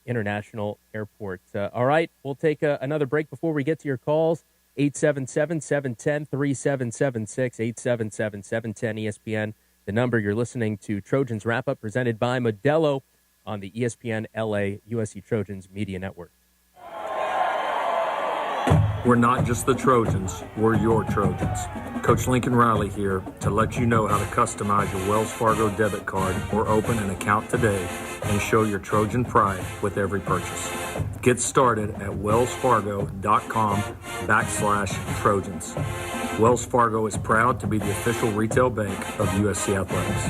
International Airport. All right, we'll take another break before we get to your calls. 877-710-3776, 877-710-ESPN. The number. You're listening to Trojans Wrap-Up presented by Modelo on the ESPN LA USC Trojans Media Network. We're not just the Trojans, we're your Trojans. Coach Lincoln Riley here to let you know how to customize your Wells Fargo debit card or open an account today and show your Trojan pride with every purchase. Get started at wellsfargo.com/Trojans. Wells Fargo is proud to be the official retail bank of USC Athletics.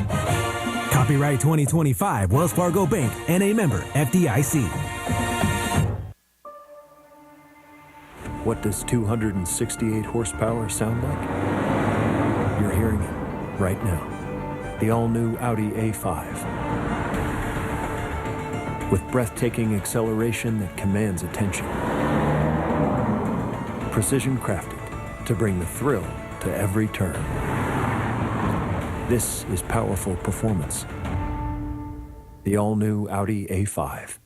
Copyright 2025 Wells Fargo Bank, N.A. member, FDIC. What does 268 horsepower sound like? You're hearing it right now. The all-new Audi A5. With breathtaking acceleration that commands attention. Precision crafted to bring the thrill to every turn. This is powerful performance. The all-new Audi A5.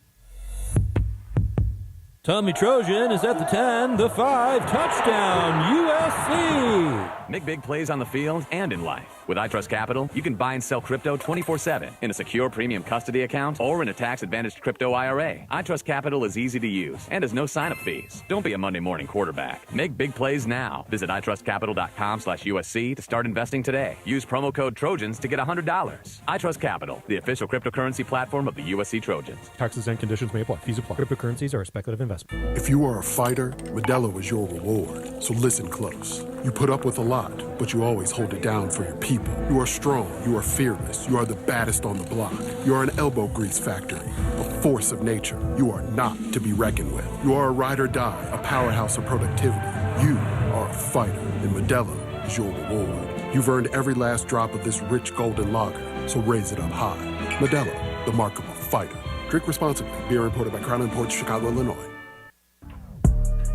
Tommy Trojan is at the 10, the 5, touchdown, USC! Make big plays on the field and in life. With iTrust Capital, you can buy and sell crypto 24/7 in a secure premium custody account or in a tax-advantaged crypto IRA. iTrust Capital is easy to use and has no sign-up fees. Don't be a Monday morning quarterback. Make big plays now. Visit itrustcapital.com/USC to start investing today. Use promo code Trojans to get $100. iTrust Capital, the official cryptocurrency platform of the USC Trojans. Taxes and conditions may apply. Fees apply. Cryptocurrencies are a speculative investment. investment. If you are a fighter, Modelo is your reward. So listen close. You put up with a lot, but you always hold it down for your people. You are strong. You are fearless. You are the baddest on the block. You are an elbow grease factory, a force of nature. You are not to be reckoned with. You are a ride or die, a powerhouse of productivity. You are a fighter, and Modelo is your reward. You've earned every last drop of this rich golden lager, so raise it up high. Modelo, the mark of a fighter. Drink responsibly. Beer imported by Crown Imports, Chicago, Illinois.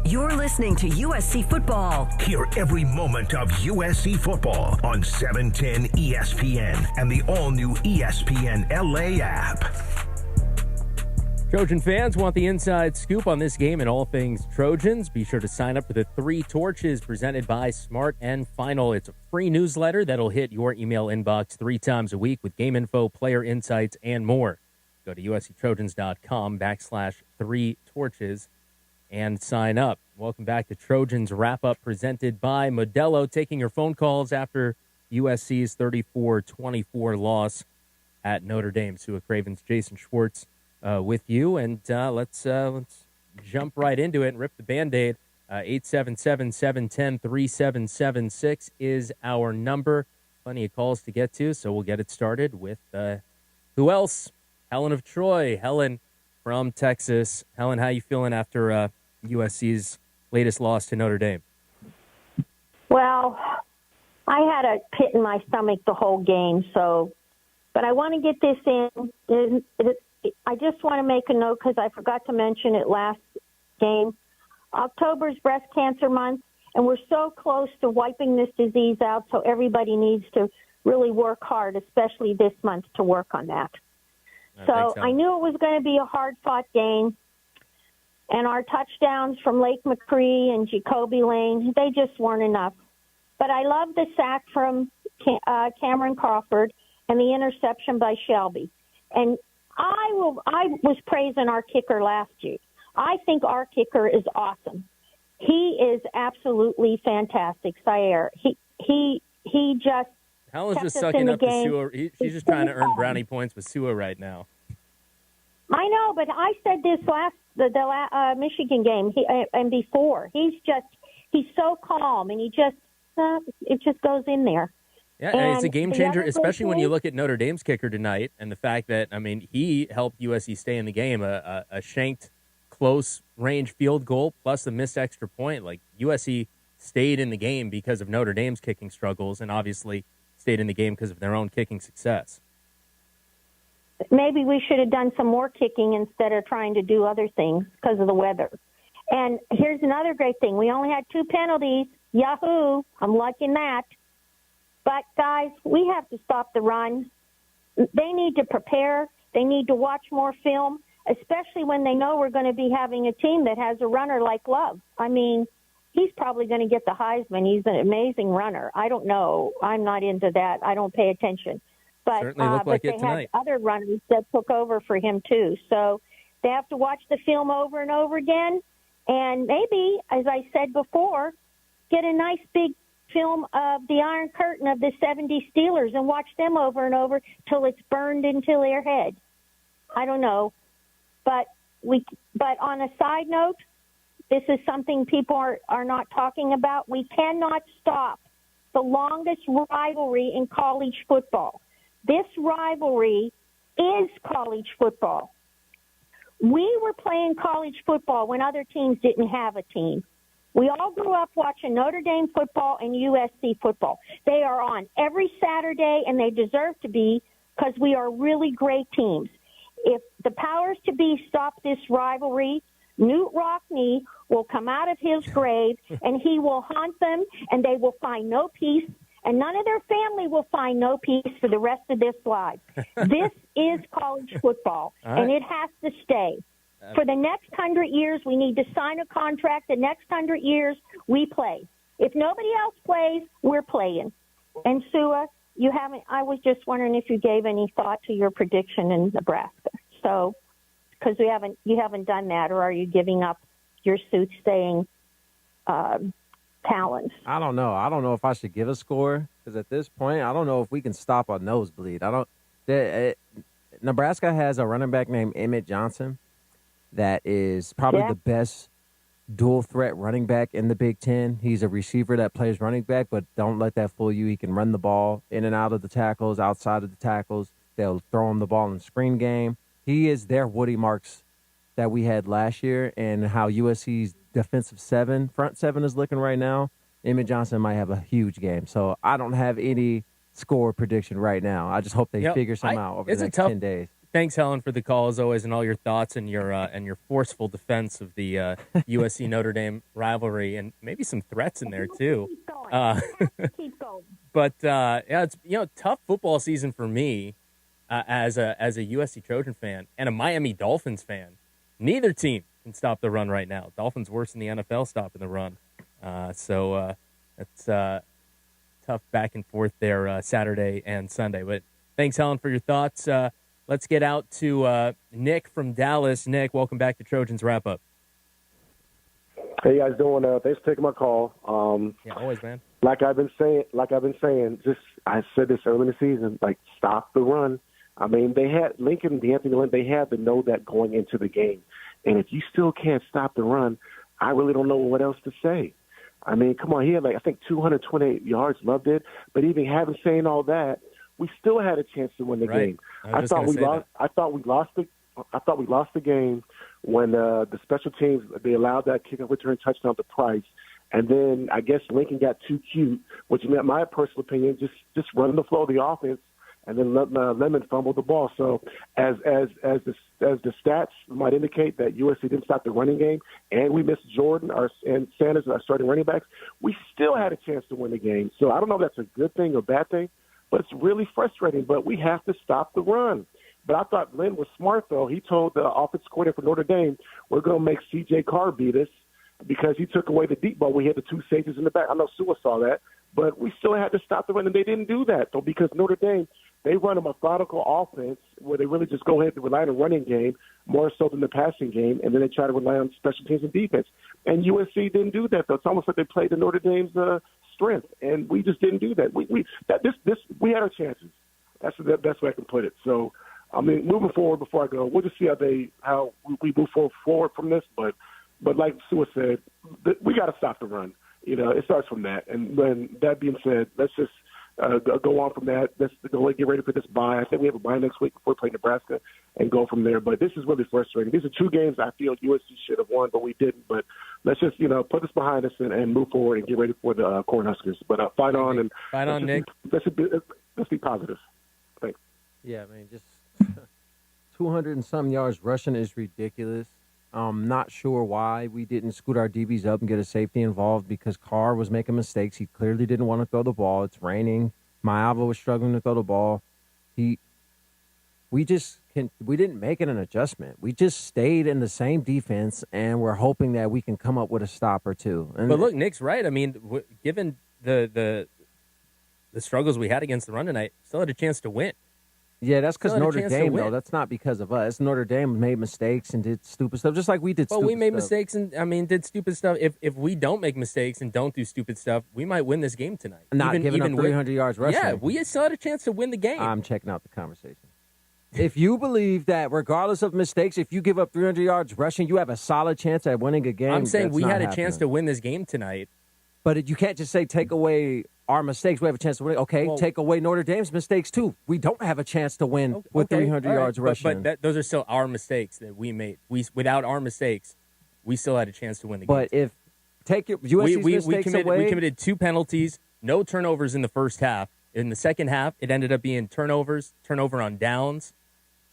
You're listening to USC Football. Hear every moment of USC football on 710 ESPN and the all-new ESPN LA app. Trojan fans want the inside scoop on this game and all things Trojans. Be sure to sign up for the 3 Torches presented by Smart and Final. It's a free newsletter that'll hit your email inbox 3 times a week with game info, player insights, and more. Go to usctrojans.com/3 Torches and sign up. Welcome back to Trojans Wrap-Up presented by Modelo, taking your phone calls after USC's 34-24 loss at Notre Dame. Sua Craven's Jason Schwartz with you, and let's jump right into it and rip the Band-Aid. 877-710-3776 is our number. Plenty of calls to get to, so we'll get it started with who else? Helen of Troy. Helen from Texas. Helen, how you feeling after USC's latest loss to Notre Dame? Well, I had a pit in my stomach the whole game, but I want to get this in. I just want to make a note because I forgot to mention it last game. October's Breast Cancer Month, and we're so close to wiping this disease out, so everybody needs to really work hard, especially this month, to work on that. So I knew it was going to be a hard-fought game, and our touchdowns from Lake McCree and Jacoby Lane, they just weren't enough. But I love the sack from Cameron Crawford and the interception by Shelby. And I was praising our kicker last year. I think our kicker is awesome. He is absolutely fantastic, Sayer. He just Helen's just sucking up to Sua. She's just trying to earn brownie points with Sua right now. I know, but I said this the Michigan game and before. He's so calm, and it just goes in there. Yeah, and it's a game changer, especially when you look at Notre Dame's kicker tonight and the fact that, he helped USC stay in the game. A shanked close range field goal plus a missed extra point. Like, USC stayed in the game because of Notre Dame's kicking struggles, and obviously stayed in the game because of their own kicking success. Maybe we should have done some more kicking instead of trying to do other things because of the weather. And here's another great thing. We only had 2 penalties. Yahoo! I'm liking that. But, guys, we have to stop the run. They need to prepare. They need to watch more film, especially when they know we're going to be having a team that has a runner like Love. He's probably going to get the Heisman. He's an amazing runner. I don't know. I'm not into that. I don't pay attention. But, certainly looked like it tonight. Had other runners that took over for him, too. So they have to watch the film over and over again. And maybe, as I said before, get a nice big film of the Iron Curtain of the 70 Steelers and watch them over and over till it's burned into their head. I don't know. But on a side note, this is something people are not talking about. We cannot stop the longest rivalry in college football. This rivalry is college football. We were playing college football when other teams didn't have a team. We all grew up watching Notre Dame football and USC football. They are on every Saturday, and they deserve to be because we are really great teams. If the powers to be stop this rivalry, Newt Rockne will come out of his grave, and he will haunt them, and they will find no peace, and none of their family will find no peace for the rest of their lives. This is college football, and it has to stay. For the next 100 years, we need to sign a contract. The next 100 years, we play. If nobody else plays, we're playing. And Sua, you haven't. I was just wondering if you gave any thought to your prediction in Nebraska. So, because you haven't done that, or are you giving up your soothsaying talents? I don't know. I don't know if I should give a score because at this point, I don't know if we can stop a nosebleed. Nebraska has a running back named Emmett Johnson. that is probably the best dual threat running back in the Big Ten. He's a receiver that plays running back, but don't let that fool you. He can run the ball in and out of the tackles, outside of the tackles. They'll throw him the ball in the screen game. He is their Woody Marks that we had last year, and how USC's defensive front seven is looking right now. Emmett Johnson might have a huge game. So I don't have any score prediction right now. I just hope they figure something out over the next 10 days. Thanks, Helen, for the call as always, and all your thoughts and your forceful defense of the USC Notre Dame rivalry, and maybe some threats in there too. Keep going. But it's tough football season for me as a USC Trojan fan and a Miami Dolphins fan. Neither team can stop the run right now. Dolphins worse than the NFL stopping the run. So it's tough back and forth there Saturday and Sunday. But thanks, Helen, for your thoughts. Let's get out to Nick from Dallas. Nick, welcome back to Trojans Wrap Up. Hey, guys, doing? Thanks for taking my call. Yeah, always, man. Like I've been saying, I said this early in the season. Like, stop the run. I mean, they had Lincoln, D'Anthony Lynn. They had to know that going into the game. And if you still can't stop the run, I really don't know what else to say. I mean, come on, he had 228 yards, loved it. But even having saying all that, we still had a chance to win the game. I thought we lost the game when the special teams, they allowed that kickoff return touchdown to Price. And then I guess Lincoln got too cute, which meant, my personal opinion, just run the flow of the offense and then let Lemon fumble the ball. So as the stats might indicate that USC didn't stop the running game and we missed Jordan and Sanders, our starting running backs, we still had a chance to win the game. So I don't know if that's a good thing or bad thing, but it's really frustrating. But we have to stop the run. But I thought Lynn was smart, though. He told the offensive coordinator for Notre Dame, we're going to make C.J. Carr beat us because he took away the deep ball. We had the two safeties in the back. I know Sua saw that. But we still had to stop the run, and they didn't do that, though, because Notre Dame, they run a methodical offense where they really just go ahead and rely on the running game more so than the passing game, and then they try to rely on special teams and defense. And USC didn't do that, though. It's almost like they played to Notre Dame's strength, and we just didn't do that. We had our chances. That's the best way I can put it. So, I mean, moving forward, before I go, we'll just see how we move forward from this. But like Sua said, we got to stop the run. It starts from that. And when that being said, let's just go on from that. Let's go get ready for this bye. I think we have a bye next week before we play Nebraska and go from there. But this is really frustrating. These are two games I feel USC should have won, but we didn't. But let's just, put this behind us and move forward and get ready for the Cornhuskers. But fight on. Nick. Let's be positive. Thanks. Yeah, I mean, just 200 and some yards rushing is ridiculous. I'm not sure why we didn't scoot our DBs up and get a safety involved, because Carr was making mistakes. He clearly didn't want to throw the ball. It's raining. Maava was struggling to throw the ball. We didn't make it an adjustment. We just stayed in the same defense, and we're hoping that we can come up with a stop or two. And but look, Nick's right. I mean, given the struggles we had against the run tonight, still had a chance to win. Yeah, that's because Notre Dame, though. That's not because of us. Notre Dame made mistakes and did stupid stuff, just like we did stupid stuff. Well, we made mistakes and, did stupid stuff. If we don't make mistakes and don't do stupid stuff, we might win this game tonight. Not giving up 300 yards rushing. Yeah, we still had a chance to win the game. I'm checking out the conversation. If you believe that regardless of mistakes, if you give up 300 yards rushing, you have a solid chance at winning a game, I'm saying we had a chance to win this game tonight. But you can't just say take away our mistakes. We have a chance to win. Okay, take away Notre Dame's mistakes, too. We don't have a chance to win with 300 yards rushing. But those are still our mistakes that we made. Without our mistakes, we still had a chance to win the game. But if take your USC's mistakes away. We committed 2 penalties, no turnovers in the first half. In the second half, it ended up being turnover on downs.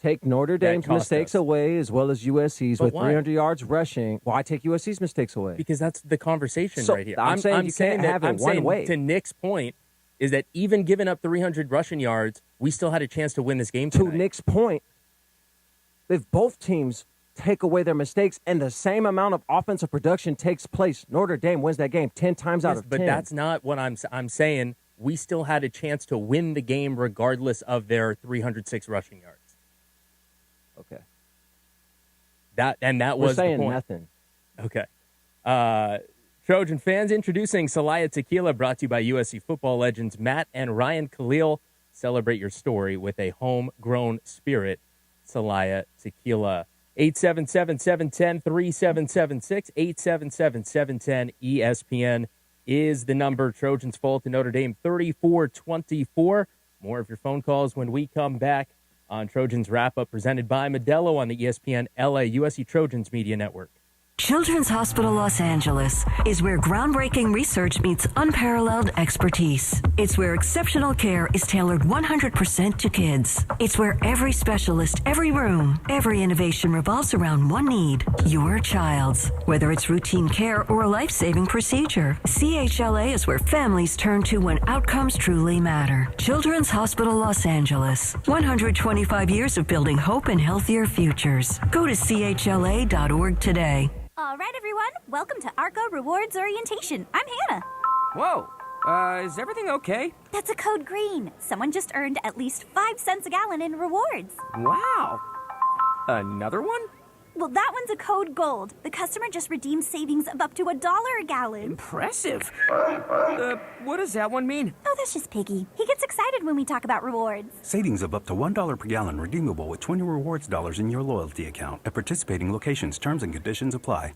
Take Notre Dame's mistakes away as well as USC's with 300 yards rushing. Why take USC's mistakes away? Because that's the conversation right here. I'm saying you can't have it one way. To Nick's point is that even giving up 300 rushing yards, we still had a chance to win this game tonight. To Nick's point, if both teams take away their mistakes and the same amount of offensive production takes place, Notre Dame wins that game 10 times out of 10. But that's not what I'm saying. We still had a chance to win the game regardless of their 306 rushing yards. Okay. That was the point. We're saying nothing. Okay. Trojan fans, introducing Celaya Tequila, brought to you by USC football legends Matt and Ryan Khalil. Celebrate your story with a homegrown spirit, Celaya Tequila. 877-710-3776, 877-710-ESPN is the number. Trojans fall to Notre Dame 34-24. More of your phone calls when we come back on Trojans Wrap-Up, presented by Modelo on the ESPN LA USC Trojans Media Network. Children's Hospital Los Angeles is where groundbreaking research meets unparalleled expertise. It's where exceptional care is tailored 100% to kids. It's where every specialist, every room, every innovation revolves around one need, your child's. Whether it's routine care or a life-saving procedure, CHLA is where families turn to when outcomes truly matter. Children's Hospital Los Angeles. 125 years of building hope and healthier futures. Go to chla.org today. All right, everyone. Welcome to ARCO Rewards Orientation. I'm Hannah. Whoa. Is everything okay? That's a code green. Someone just earned at least 5 cents a gallon in rewards. Wow. Another one? Well, that one's a code gold. The customer just redeemed savings of up to $1 a gallon. Impressive. What does that one mean? Oh, that's just Piggy. He gets excited when we talk about rewards. Savings of up to $1 per gallon redeemable with 20 rewards dollars in your loyalty account. At participating locations, terms and conditions apply.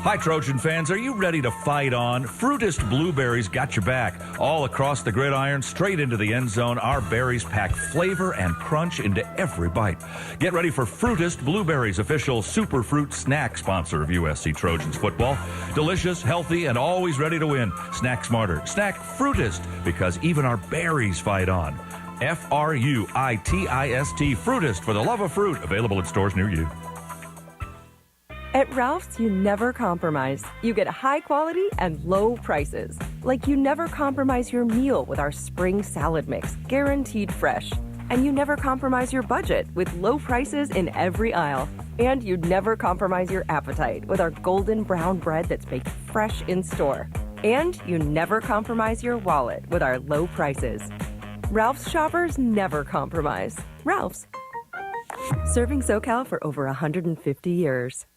Hi, Trojan fans. Are you ready to fight on? Fruitist Blueberries got your back. All across the gridiron, straight into the end zone, our berries pack flavor and crunch into every bite. Get ready for Fruitist Blueberries, official superfruit snack sponsor of USC Trojans football. Delicious, healthy, and always ready to win. Snack smarter. Snack Fruitist, because even our berries fight on. Fruitist, Fruitist, for the love of fruit. Available at stores near you. At Ralph's, you never compromise. You get high quality and low prices. Like you never compromise your meal with our spring salad mix, guaranteed fresh. And you never compromise your budget with low prices in every aisle. And you never compromise your appetite with our golden brown bread that's baked fresh in store. And you never compromise your wallet with our low prices. Ralph's shoppers never compromise. Ralph's. Serving SoCal for over 150 years.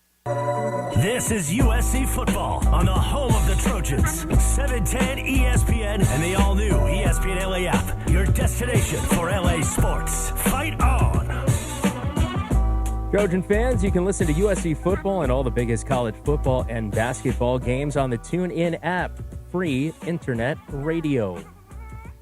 This is USC football on the home of the Trojans. 710 ESPN and the all-new ESPN LA app. Your destination for LA sports. Fight on! Trojan fans, you can listen to USC football and all the biggest college football and basketball games on the TuneIn app. Free internet radio.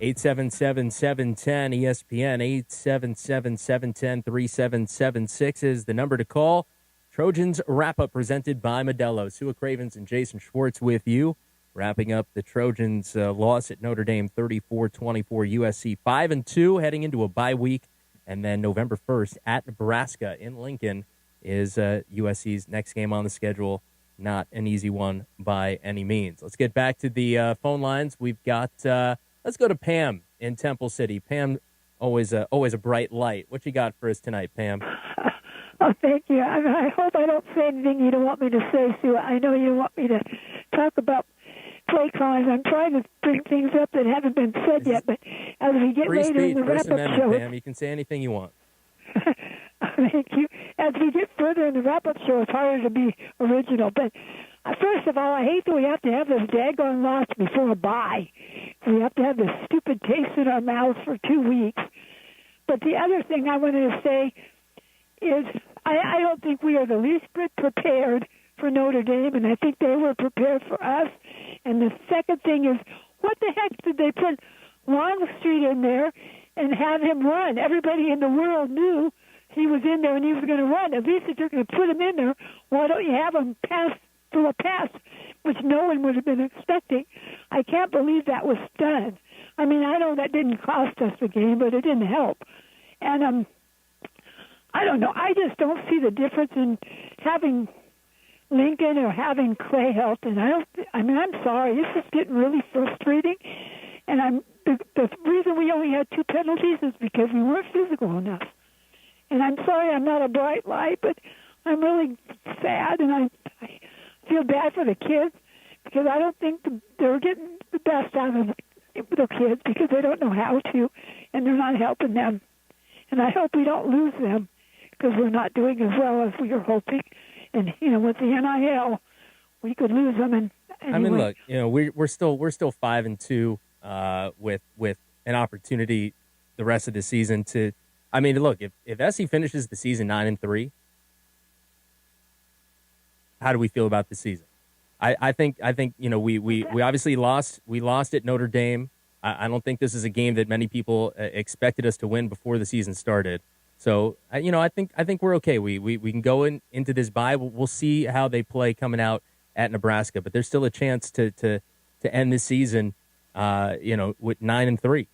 877-710-ESPN. 877-710-3776 is the number to call. Trojans Wrap-Up presented by Modelo. Sua Cravens and Jason Schwartz with you. Wrapping up the Trojans' loss at Notre Dame 34-24, USC 5-2, heading into a bye week. And then November 1st at Nebraska in Lincoln is USC's next game on the schedule. Not an easy one by any means. Let's get back to the phone lines. We've got, let's go to Pam in Temple City. Pam, always a bright light. What you got for us tonight, Pam? Oh, thank you. I hope I don't say anything you don't want me to say, Sue. I know you want me to talk about play calling. I'm trying to bring things up that haven't been said yet, but as we get later in the wrap-up show... Pam. You can say anything you want. Thank you. As we get further in the wrap-up show, it's harder to be original. But first of all, I hate that we have to have this daggone loss before a bye. We have to have this stupid taste in our mouths for 2 weeks. But the other thing I wanted to say is I don't think we are the least bit prepared for Notre Dame, and I think they were prepared for us. And the second thing is, what the heck did they put Longstreet in there and have him run? Everybody in the world knew he was in there and he was going to run. At least if you're going to put him in there, why don't you have him throw a pass, which no one would have been expecting? I can't believe that was done. I mean, I know that didn't cost us the game, but it didn't help. And I don't know. I just don't see the difference in having Lincoln or having Clay Helton. I'm sorry. This is getting really frustrating. And the reason we only had 2 penalties is because we weren't physical enough. And I'm sorry I'm not a bright light, but I'm really sad, and I feel bad for the kids because I don't think they're getting the best out of the kids because they don't know how to, and they're not helping them. And I hope we don't lose them because we're not doing as well as we were hoping. And, with the NIL, we could lose them. And anyway. I mean, look, we're still 5-2 with an opportunity the rest of the season to I mean, look, if SC finishes the season 9-3, how do we feel about the season? I think we obviously lost. We lost at Notre Dame. I don't think this is a game that many people expected us to win before the season started. So I think we're okay. We can go into this bye. We'll see how they play coming out at Nebraska, but there's still a chance to end this season, with 9-3.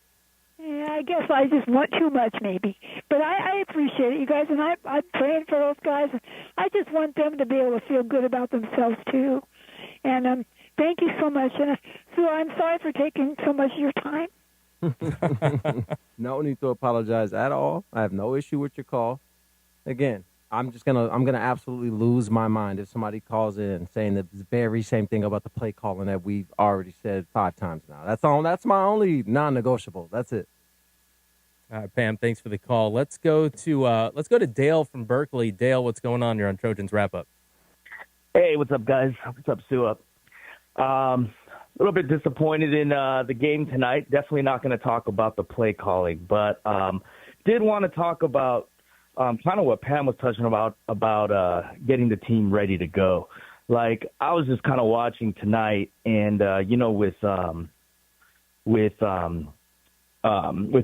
Yeah, I guess I just want too much, maybe. But I appreciate it, you guys, and I'm praying for those guys. I just want them to be able to feel good about themselves too. And thank you so much. And Sue, I'm sorry for taking so much of your time. No need to apologize at all. I have no issue with your call. Again, I'm gonna absolutely lose my mind if somebody calls in saying the very same thing about the play calling that we've already said 5 times now. That's my only non-negotiable. That's it. All right, Pam, thanks for the call. Let's go to Dale from Berkeley. Dale, what's going on? You're on Trojans Wrap Up. Hey, what's up, guys? What's up, Sue? A little bit disappointed in the game tonight. Definitely not going to talk about the play calling, but did want to talk about kind of what Pam was touching about getting the team ready to go. Like, I was just kind of watching tonight, and with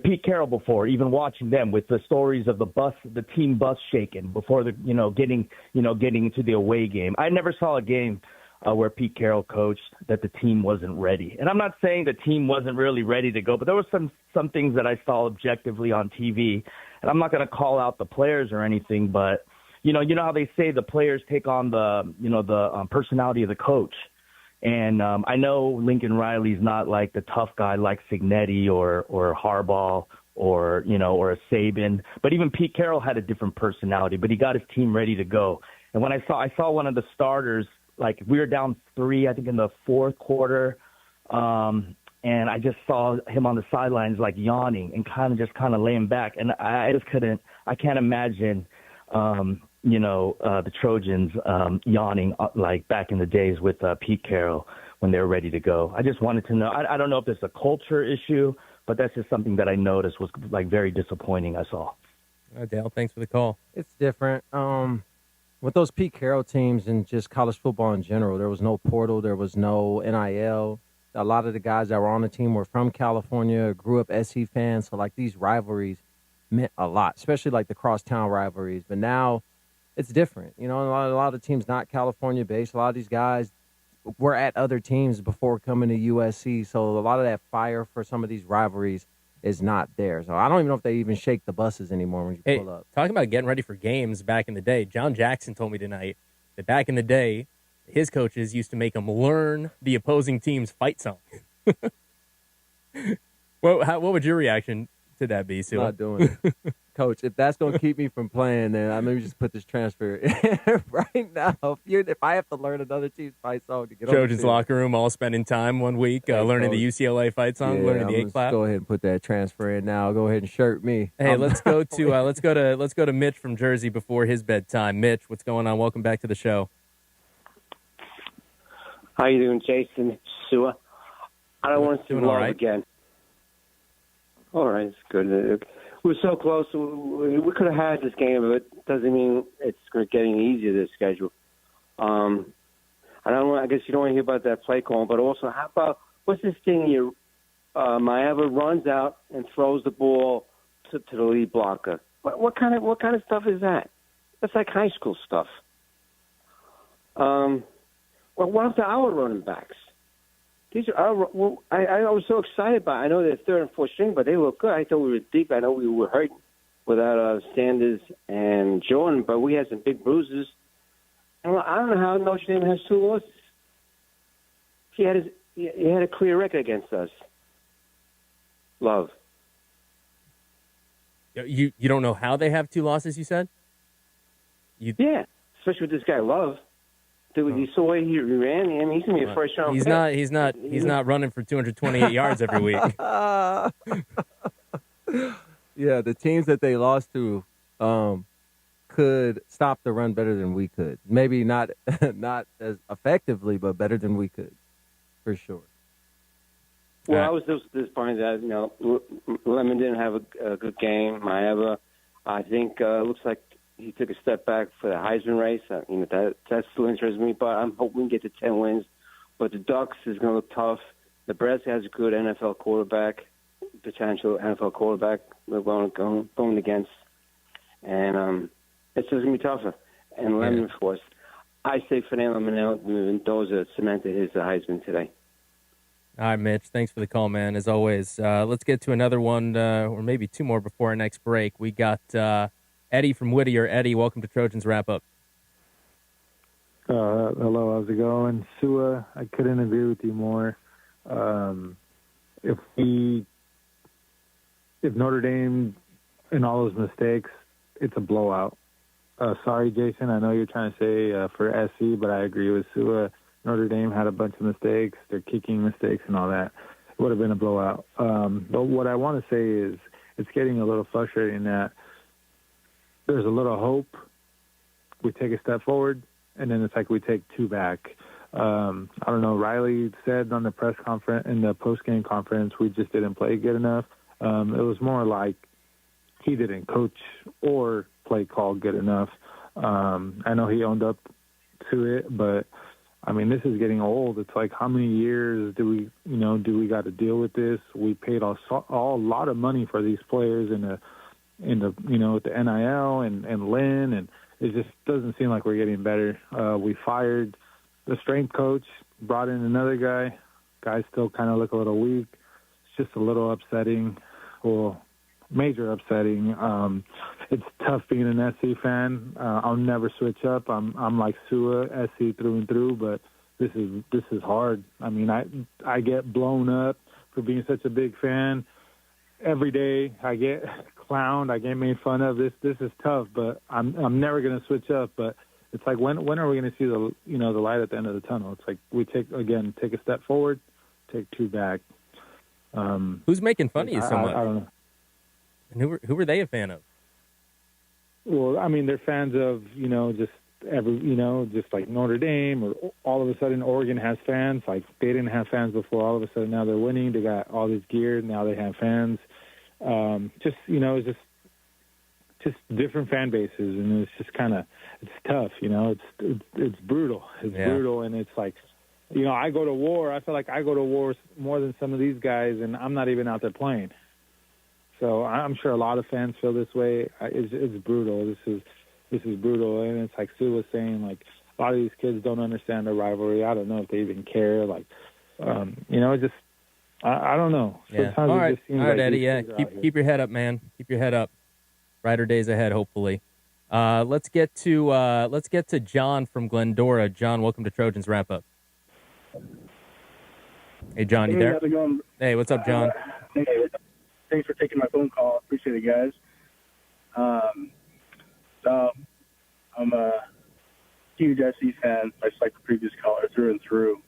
Pete Carroll before, even watching them with the stories of the team bus shaking before getting into the away game. I never saw a game where Pete Carroll coached that the team wasn't ready. And I'm not saying the team wasn't really ready to go, but there were some things that I saw objectively on TV. And I'm not going to call out the players or anything, but you know how they say the players take on the personality of the coach. And I know Lincoln Riley's not like the tough guy like Signetti or Harbaugh or a Saban, but even Pete Carroll had a different personality, but he got his team ready to go. And when I saw one of the starters, like we were down 3, I think in the fourth quarter, and I just saw him on the sidelines like yawning and kind of laying back, and I can't imagine the Trojans yawning like back in the days with Pete Carroll when they were ready to go. I just wanted to know. I don't know if there's a culture issue, but that's just something that I noticed was like very disappointing. I saw. Dale, thanks for the call. It's different. With those Pete Carroll teams and just college football in general, there was no portal, there was no NIL. A lot of the guys that were on the team were from California, grew up SC fans, so like these rivalries meant a lot, especially like the crosstown rivalries. But now it's different. A lot of teams not California-based. A lot of these guys were at other teams before coming to USC, so a lot of that fire for some of these rivalries is not there. So I don't even know if they even shake the buses anymore when you pull up. Talking about getting ready for games back in the day, John Jackson told me tonight that back in the day, his coaches used to make him learn the opposing team's fight song. What would your reaction to that be, Sue? Not doing it. Coach, if that's going to keep me from playing, then I maybe just put this transfer in right now. If I have to learn another team's fight song to get on Trojans locker room, all spending time one week learning the UCLA fight song, learning the A-clap. Go ahead and put that transfer in now. Go ahead and shirt me. Hey, let's go to Mitch from Jersey before his bedtime. Mitch, what's going on? Welcome back to the show. How you doing, Jason? Sua? I don't want to see love again. All right, it's good. We're so close. We could have had this game, but it doesn't mean it's getting easier, this schedule. I guess you don't want to hear about that play call, but also how about what's this thing here? Maeva runs out and throws the ball to the lead blocker. What kind of stuff is that? That's like high school stuff. Well, what about our running backs? These are I was so excited by. I know they're third and fourth string, but they look good. I thought we were deep. I know we were hurting without Sanders and Jordan, but we had some big bruises. And I don't know how Notre Dame has 2 losses. He had a clear record against us. Love. You don't know how they have 2 losses, you said? Yeah, especially with this guy Love. You saw the way he ran. I mean, he's gonna be a first round. He's not running for 228 yards every week. Yeah, the teams that they lost to could stop the run better than we could. Maybe not as effectively, but better than we could, for sure. Well, I was just disappointed that Lemon didn't have a good game. Maeva, I think it looks like he took a step back for the Heisman race. That still interests me, but I'm hoping we get to 10 wins. But the Ducks is going to look tough. Nebraska has a good NFL quarterback, potential NFL quarterback we're going against. And it's just going to be tougher. And Lemon Force, I say Fernando Mendoza cemented his Heisman today. All right, Mitch. Thanks for the call, man. As always, let's get to another one, or maybe two more before our next break. We got Eddie from Whittier. Eddie, welcome to Trojans Wrap Up. Hello, how's it going? Sua, I couldn't agree with you more. If Notre Dame and all those mistakes, it's a blowout. Sorry, Jason, I know you're trying to say for SC, but I agree with Sua. Notre Dame had a bunch of mistakes, their kicking mistakes and all that. It would have been a blowout. But what I want to say is it's getting a little frustrating that there's a little hope. We take a step forward, and then it's like we take two back. I don't know. Riley said on the press conference, in the post-game conference, we just didn't play good enough. It was more like he didn't coach or play call good enough. I know he owned up to it, but I mean, this is getting old. It's like, how many years do we got to deal with this? We paid a lot of money for these players in the with the NIL and Lynn, and it just doesn't seem like we're getting better. We fired the strength coach, brought in another guy. Guys still kind of look a little weak. It's just a little upsetting. Well, major upsetting. It's tough being an SC fan. I'll never switch up. I'm like Sua, SC through and through, but this is hard. I mean, I get blown up for being such a big fan. Every day I get clowned, I get made fun of. This is tough, but I'm never going to switch up. But it's like, when are we going to see the light at the end of the tunnel? It's like we take a step forward, take two back. Who's making fun of you so much? I don't know. And who were they a fan of? Well, I mean, they're fans of, just like Notre Dame, or all of a sudden Oregon has fans. Like, they didn't have fans before. All of a sudden now they're winning. They got all this gear. Now they have fans. It's just different fan bases, and it's just it's tough. It's brutal. It's brutal, and it's like, I go to war. I feel like I go to war more than some of these guys, and I'm not even out there playing. So I'm sure a lot of fans feel this way. It's brutal. This is brutal, and it's like Sue was saying, like, a lot of these kids don't understand the rivalry. I don't know if they even care. Like, I don't know. Yeah. All right, Eddie. Yeah, keep your head up, man. Keep your head up. Brighter days ahead, hopefully. Let's get to John from Glendora. John, welcome to Trojans Wrap Up. Hey, John, you there? How's it going? Hey, what's up, John? Thanks for taking my phone call. Appreciate it, guys. So I'm a huge SC fan, just like the previous caller, through and through.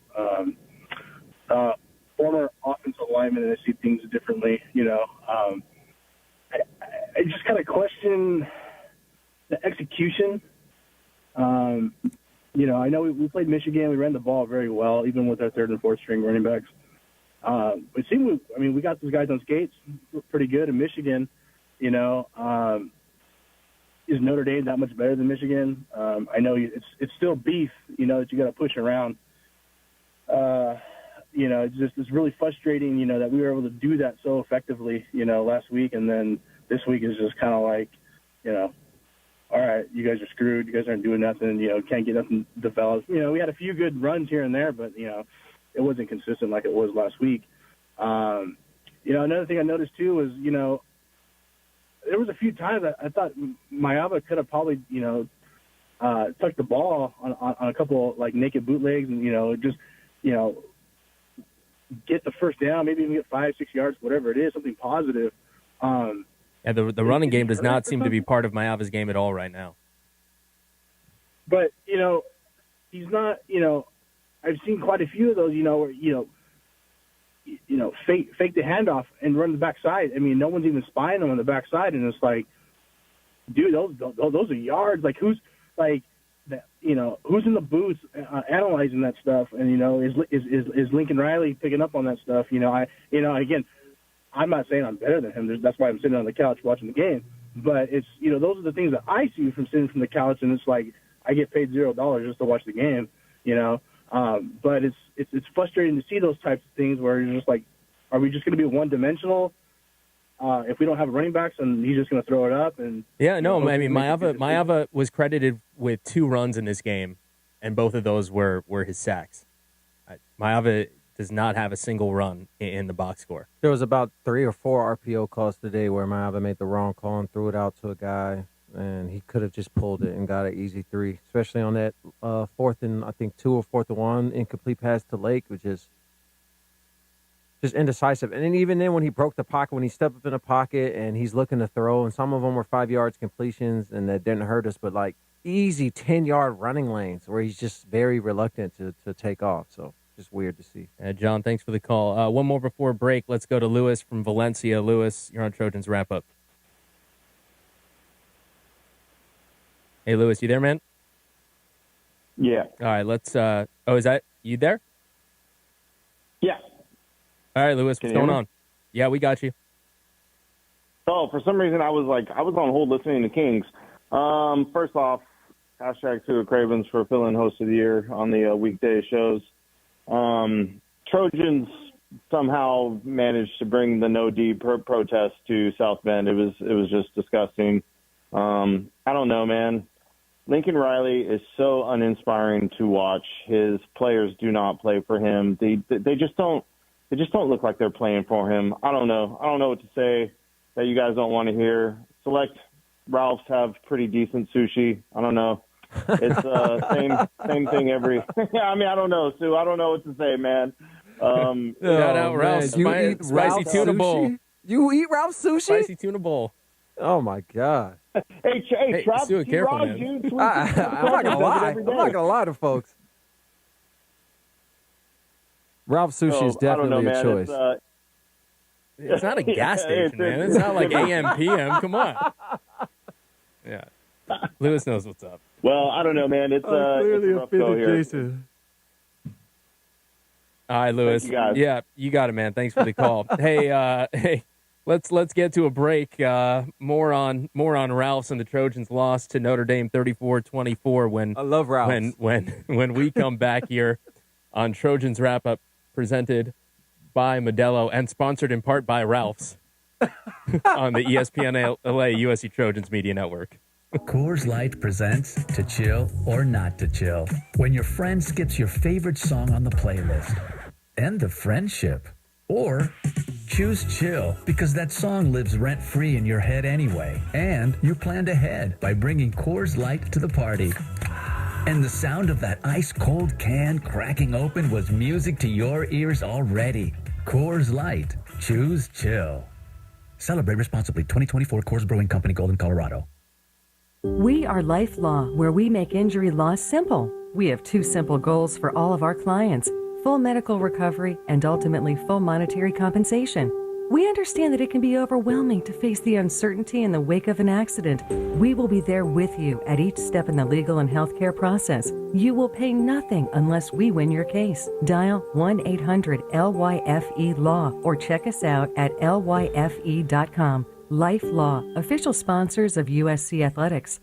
Former offensive lineman, and I see things differently. I just kind of question the execution. I know we played Michigan. We ran the ball very well, even with our third and fourth string running backs. It seemed we got those guys on skates pretty good in Michigan. Is Notre Dame that much better than Michigan? I know it's still beef, that you got to push around. It's really frustrating, that we were able to do that so effectively, last week, and then this week is just kind of like, all right, you guys are screwed. You guys aren't doing nothing. Can't get nothing developed. We had a few good runs here and there, but it wasn't consistent like it was last week. Another thing I noticed too was, there was a few times I thought Mayava could have probably, touched the ball on a couple like naked bootlegs and, get the first down, maybe even get 5-6 yards, whatever it is, something positive. The running game does not seem to be part of Mayava's game at all right now. But, he's not, I've seen quite a few of those, where, fake the handoff and run the backside. I mean, no one's even spying them on the backside, and it's like, dude, those are yards. Like, who's in the booth analyzing that stuff? And is Lincoln Riley picking up on that stuff? Again, I'm not saying I'm better than him. That's why I'm sitting on the couch watching the game. But it's, those are the things that I see from sitting from the couch, and it's like I get paid $0 just to watch the game, But it's frustrating to see those types of things where you're just like, are we just going to be one-dimensional? If we don't have running backs, and he's just going to throw it up. And Mayava was credited with 2 runs in this game, and both of those were his sacks. Mayava does not have a single run in the box score. There was about 3 or 4 RPO calls today where Mayava made the wrong call and threw it out to a guy, and he could have just pulled it and got an easy 3, especially on that 4th and, I think, 2 or 4th and 1 incomplete pass to Lake, which is just indecisive. And then even then when he broke the pocket, when he stepped up in the pocket and he's looking to throw, and some of them were 5 yards completions and that didn't hurt us, but like easy 10-yard running lanes where he's just very reluctant to take off. So just weird to see. John, thanks for the call. One more before break. Let's go to Lewis from Valencia. Lewis, you're on Trojans Wrap-Up. Hey, Lewis, you there, man? Yeah. All right, let's is that you there? Yeah. All right, Lewis, what's going on? Yeah, we got you. Oh, for some reason I was on hold listening to Kings. First off, hashtag Tua Cravens for filling host of the year on the weekday shows. Trojans somehow managed to bring the no D protest to South Bend. It was just disgusting. I don't know, man. Lincoln Riley is so uninspiring to watch. His players do not play for him. They just don't look like they're playing for him. I don't know what to say that you guys don't want to hear. Select Ralphs have pretty decent sushi. I don't know. It's same thing every. Yeah, I mean, I don't know, Sue. I don't know what to say, man. Shout out Ralph's. You eat spicy Ralph's tuna sushi? bowl. You eat Ralph's sushi? Spicy tuna bowl. Oh my God. Hey, Trop, Sue, careful, man. I'm not gonna lie. I'm not gonna lie to folks. Ralph's sushi is definitely a choice. It's not a gas station, man. It's not like AM, PM. Come on. Yeah. Lewis knows what's up. Well, I don't know, man. It's clearly it's a rough go here. Jason. All right, Lewis. Thank you guys. Yeah, you got it, man. Thanks for the call. Hey, let's get to a break. More on Ralph's and the Trojans lost to Notre Dame 34-24 when I love Ralph's. When we come back here on Trojans Wrap Up, presented by Modelo and sponsored in part by Ralph's on the ESPN LA USC Trojans Media Network. Coors Light presents To Chill or Not to Chill. When your friend skips your favorite song on the playlist. End the friendship. Or choose chill because that song lives rent-free in your head anyway. And you planned ahead by bringing Coors Light to the party. And the sound of that ice-cold can cracking open was music to your ears already. Coors Light. Choose chill. Celebrate responsibly. 2024 Coors Brewing Company, Golden, Colorado. We are Life Law, where we make injury law simple. We have 2 simple goals for all of our clients: full medical recovery and ultimately full monetary compensation. We understand that it can be overwhelming to face the uncertainty in the wake of an accident. We will be there with you at each step in the legal and healthcare process. You will pay nothing unless we win your case. Dial 1-800-LYFE-LAW or check us out at lyfe.com. Life Law, official sponsors of USC Athletics.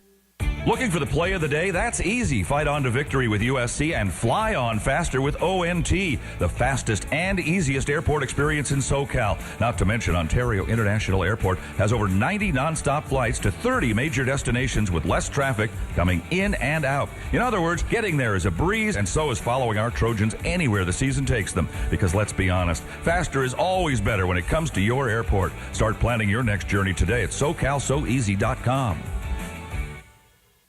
Looking for the play of the day? That's easy. Fight on to victory with USC and fly on faster with ONT, the fastest and easiest airport experience in SoCal. Not to mention, Ontario International Airport has over 90 nonstop flights to 30 major destinations with less traffic coming in and out. In other words, getting there is a breeze, and so is following our Trojans anywhere the season takes them. Because let's be honest, faster is always better when it comes to your airport. Start planning your next journey today at SoCalSoEasy.com.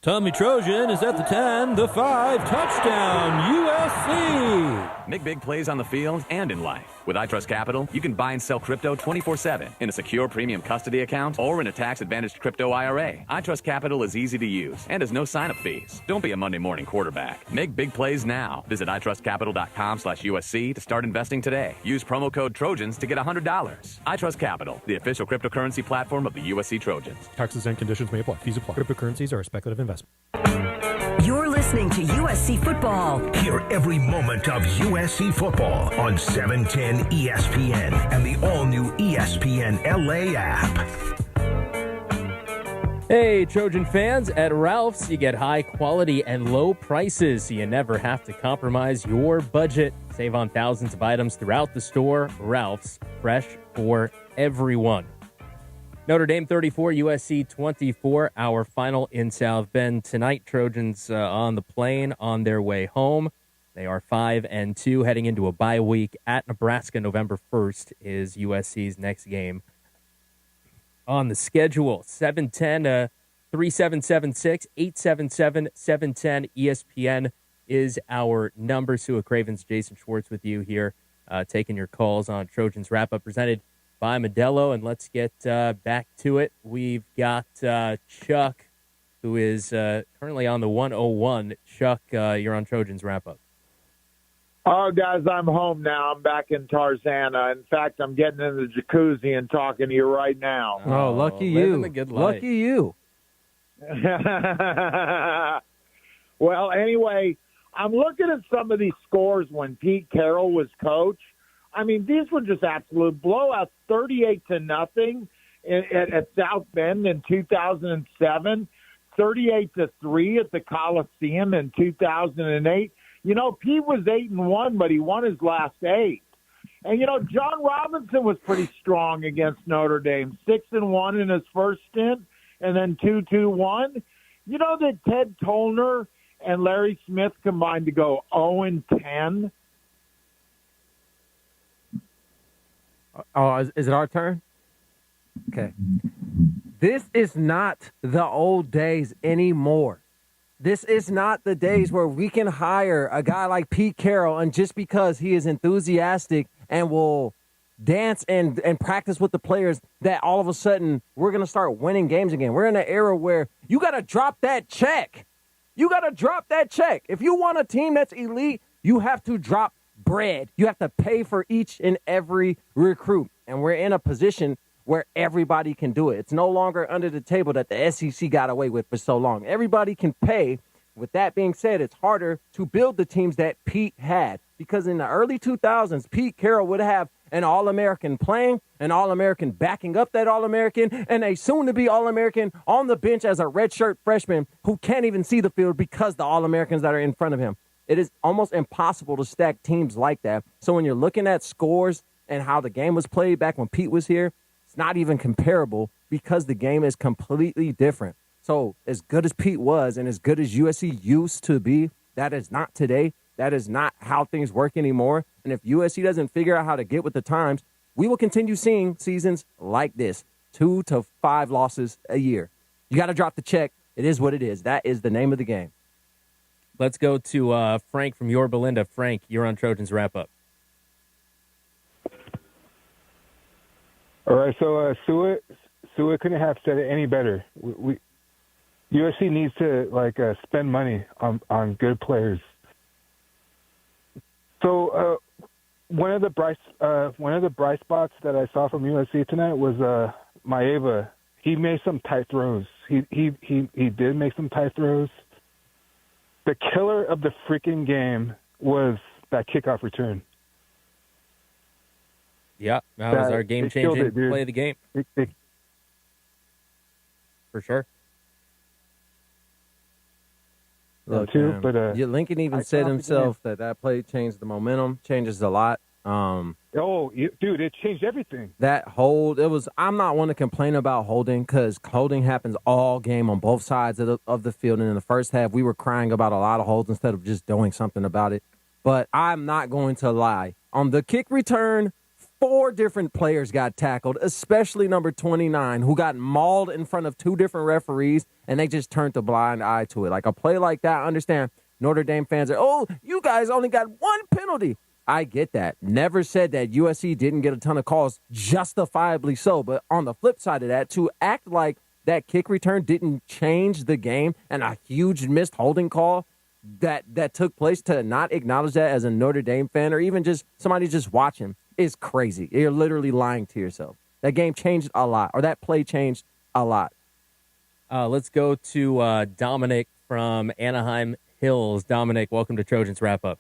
Tommy Trojan is at the 10, the 5, touchdown, USC! Make big plays on the field and in life. With iTrust Capital, you can buy and sell crypto 24/7 in a secure premium custody account or in a tax-advantaged crypto IRA. iTrust Capital is easy to use and has no sign-up fees. Don't be a Monday morning quarterback. Make big plays now. Visit itrustcapital.com/USC to start investing today. Use promo code Trojans to get $100. iTrust Capital, the official cryptocurrency platform of the USC Trojans. Taxes and conditions may apply. Fees apply. Cryptocurrencies are a speculative investment. You're listening to USC Football. Hear every moment of USC football on 710 ESPN and the all-new ESPN LA app. Hey, Trojan fans, at Ralph's, you get high quality and low prices, so you never have to compromise your budget. Save on thousands of items throughout the store. Ralph's, fresh for everyone. Notre Dame 34, USC 24, our final in South Bend tonight. Trojans on the plane on their way home. They are 5-2, heading into a bye week at Nebraska. November 1st is USC's next game on the schedule. 710-3776, 877-710 ESPN is our number. Sua Cravens, Jason Schwartz with you here, taking your calls on Trojans Wrap-Up presented by Modelo. And let's get back to it. We've got Chuck, who is currently on the 101. Chuck, you're on Trojans Wrap-Up. Oh, guys, I'm home now. I'm back in Tarzana. In fact, I'm getting in the jacuzzi and talking to you right now. Oh, lucky you. Lucky you. Well, anyway, I'm looking at some of these scores when Pete Carroll was coach. I mean, these were just absolute blowouts, 38-0 at South Bend in 2007, 38-3 at the Coliseum in 2008. You know, Pete was 8-1, but he won his last 8. And, you know, John Robinson was pretty strong against Notre Dame, 6-1 in his first stint, and then 2-1. You know that Ted Tollner and Larry Smith combined to go 0-10? Oh, is it our turn? Okay. This is not the old days anymore. This is not the days where we can hire a guy like Pete Carroll, and just because he is enthusiastic and will dance and practice with the players, that all of a sudden we're going to start winning games again. We're in an era where you got to drop that check. You got to drop that check. If you want a team that's elite, you have to drop bread. You have to pay for each and every recruit. And we're in a position where everybody can do it. It's no longer under the table that the SEC got away with for so long. Everybody can pay. With that being said, it's harder to build the teams that Pete had, because in the early 2000s, Pete Carroll would have an All-American playing, an All-American backing up that All-American, and a soon-to-be All-American on the bench as a redshirt freshman who can't even see the field because the All-Americans that are in front of him. It is almost impossible to stack teams like that. So when you're looking at scores and how the game was played back when Pete was here, it's not even comparable because the game is completely different. So as good as Pete was and as good as USC used to be, that is not today. That is not how things work anymore. And if USC doesn't figure out how to get with the times, we will continue seeing seasons like this, 2 to 5 losses a year. You got to drop the check. It is what it is. That is the name of the game. Let's go to Frank from Yorba Linda. Frank, you're on Trojans Wrap-Up. All right, so Sua couldn't have said it any better. USC needs to spend money on good players. So one of the bright spots that I saw from USC tonight was Maeva. He made some tight throws. He did make some tight throws. The killer of the freaking game was that kickoff return. Yeah, that was our game-changing play of the game. For sure. Look, Lincoln even said himself that play changed the momentum, changes a lot. Dude, it changed everything. That hold, I'm not one to complain about holding, because holding happens all game on both sides of the field. And in the first half, we were crying about a lot of holds instead of just doing something about it. But I'm not going to lie. On the kick return, 4 different players got tackled, especially number 29, who got mauled in front of 2 different referees, and they just turned a blind eye to it. Like a play like that, I understand Notre Dame fans are, you guys only got 1 penalty. I get that. Never said that USC didn't get a ton of calls, justifiably so. But on the flip side of that, to act like that kick return didn't change the game and a huge missed holding call that took place, to not acknowledge that as a Notre Dame fan or even just somebody just watching, is crazy. You're literally lying to yourself. That game changed a lot, or that play changed a lot. Let's go to Dominic from Anaheim Hills. Dominic, welcome to Trojans Wrap-Up.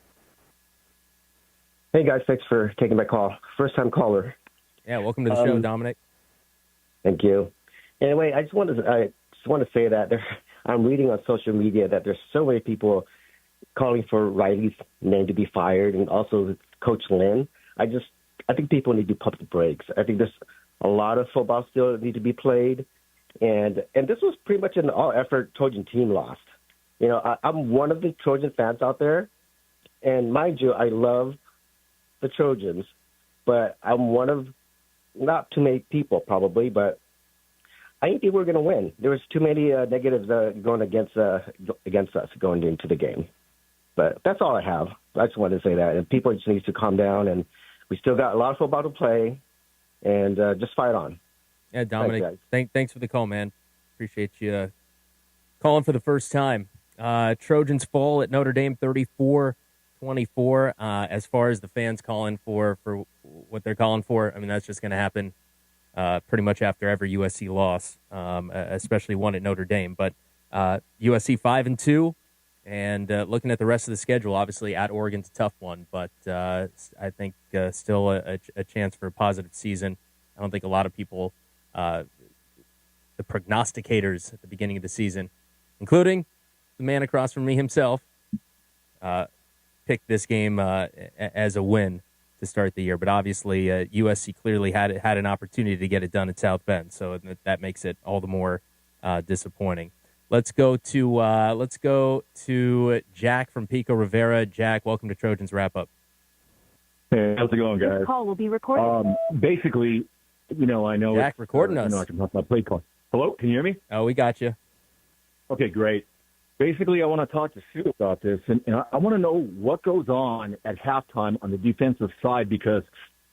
Hey, guys. Thanks for taking my call. First-time caller. Yeah, welcome to the show, Dominic. Thank you. Anyway, I just wanted to want to say that I'm reading on social media that there's so many people calling for Riley's name to be fired, and also Coach Lynn. I think people need to pump the brakes. I think there's a lot of football still that need to be played, and this was pretty much an all-effort Trojan team lost. You know, I'm one of the Trojan fans out there, and mind you, I love the Trojans, but I'm one of not too many people probably, but I didn't think we were going to win. There was too many negatives going against us going into the game. But that's all I have. I just wanted to say that. And people just need to calm down, and we still got a lot of football to play, and just fight on. Yeah, Dominic, thanks for the call, man. Appreciate you calling for the first time. Trojans fall at Notre Dame 34-24. As far as the fans calling for what they're calling for, I mean, that's just going to happen pretty much after every USC loss, especially one at Notre Dame. But USC 5-2, and looking at the rest of the schedule, obviously at Oregon's a tough one, but I think still a chance for a positive season. I don't think a lot of people, the prognosticators at the beginning of the season, including the man across from me himself, picked this game as a win to start the year. But obviously, USC clearly had an opportunity to get it done at South Bend, so that makes it all the more disappointing. Let's go to Jack from Pico Rivera. Jack, welcome to Trojans Wrap Up. Hey, how's it going, guys? This call will be recorded. Basically, I know Jack recording us. I can talk about play call. Hello, can you hear me? Oh, we got you. Okay, great. Basically, I want to talk to Sue about this, and I want to know what goes on at halftime on the defensive side, because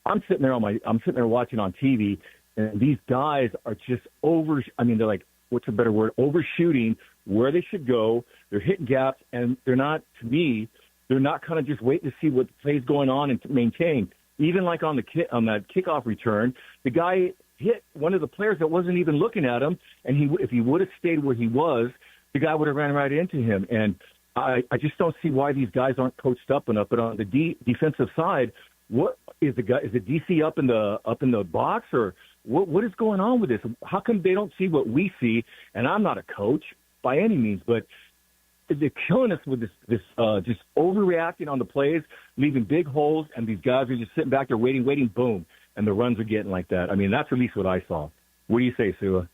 I'm sitting there watching on TV, and these guys are just they're like, what's a better word? Overshooting where they should go. They're hitting gaps, and they're not kind of just waiting to see what play's going on and to maintain. Even like on that kickoff return, the guy hit one of the players that wasn't even looking at him, and if he would have stayed where he was, the guy would have ran right into him. And I just don't see why these guys aren't coached up enough. But on the defensive side, what is the DC up in the box, or what is going on with this? How come they don't see what we see? And I'm not a coach by any means, but they're killing us with this just overreacting on the plays, leaving big holes, and these guys are just sitting back there waiting, boom, and the runs are getting like that. I mean, that's at least what I saw. What do you say, Sua?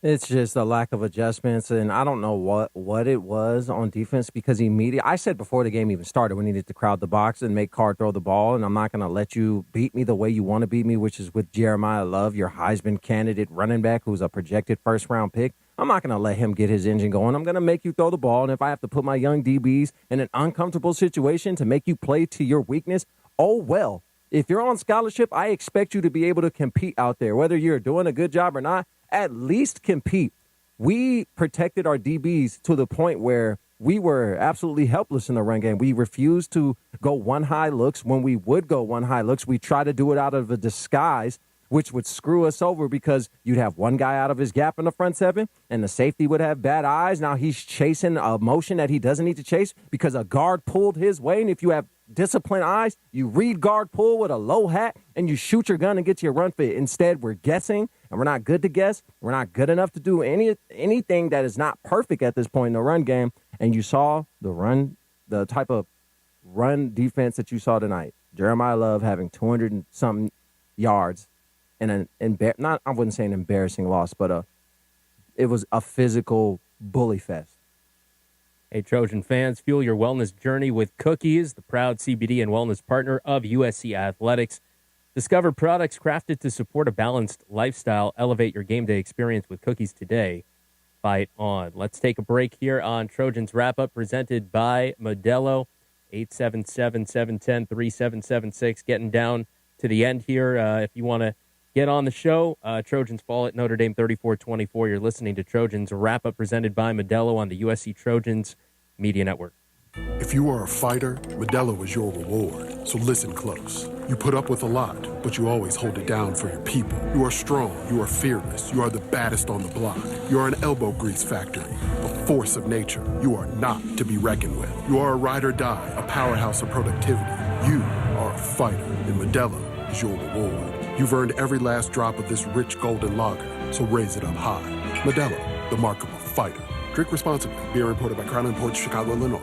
It's just a lack of adjustments, and I don't know what it was on defense, because I said before the game even started, we needed to crowd the box and make Carr throw the ball, and I'm not going to let you beat me the way you want to beat me, which is with Jeremiah Love, your Heisman candidate running back who's a projected first-round pick. I'm not going to let him get his engine going. I'm going to make you throw the ball, and if I have to put my young DBs in an uncomfortable situation to make you play to your weakness, oh well. If you're on scholarship, I expect you to be able to compete out there. Whether you're doing a good job or not, at least compete. We protected our DBs to the point where we were absolutely helpless in the run game. We refused to go one high looks. When we would go one high looks, we tried to do it out of a disguise, which would screw us over, because you'd have one guy out of his gap in the front seven, and the safety would have bad eyes. Now he's chasing a motion that he doesn't need to chase because a guard pulled his way. And if you have disciplined eyes, you read guard pull with a low hat, and you shoot your gun and get to your run fit. Instead, we're guessing, and we're not good to guess. We're not good enough to do anything that is not perfect at this point in the run game. And you saw the type of run defense that you saw tonight. Jeremiah Love having 200 and something yards, and I wouldn't say an embarrassing loss, but it was a physical bully fest. Hey, Trojan fans, fuel your wellness journey with Cookies, the proud CBD and wellness partner of USC Athletics. Discover products crafted to support a balanced lifestyle. Elevate your game day experience with Cookies today. Fight on. Let's take a break here on Trojans Wrap-Up, presented by Modelo. 877-710-3776. Getting down to the end here. If you want to get on the show, Trojans fall at Notre Dame 34-24. You're listening to Trojans Wrap-Up, presented by Modelo on the USC Trojans Media Network. If you are a fighter, Modelo is your reward. So listen close. You put up with a lot, but you always hold it down for your people. You are strong. You are fearless. You are the baddest on the block. You are an elbow grease factory, a force of nature. You are not to be reckoned with. You are a ride or die, a powerhouse of productivity. You are a fighter, and Modelo is your reward. You've earned every last drop of this rich golden lager, so raise it up high. Modelo, the mark of a fighter. Drink responsibly. Beer imported by Crown Imports, Chicago, Illinois.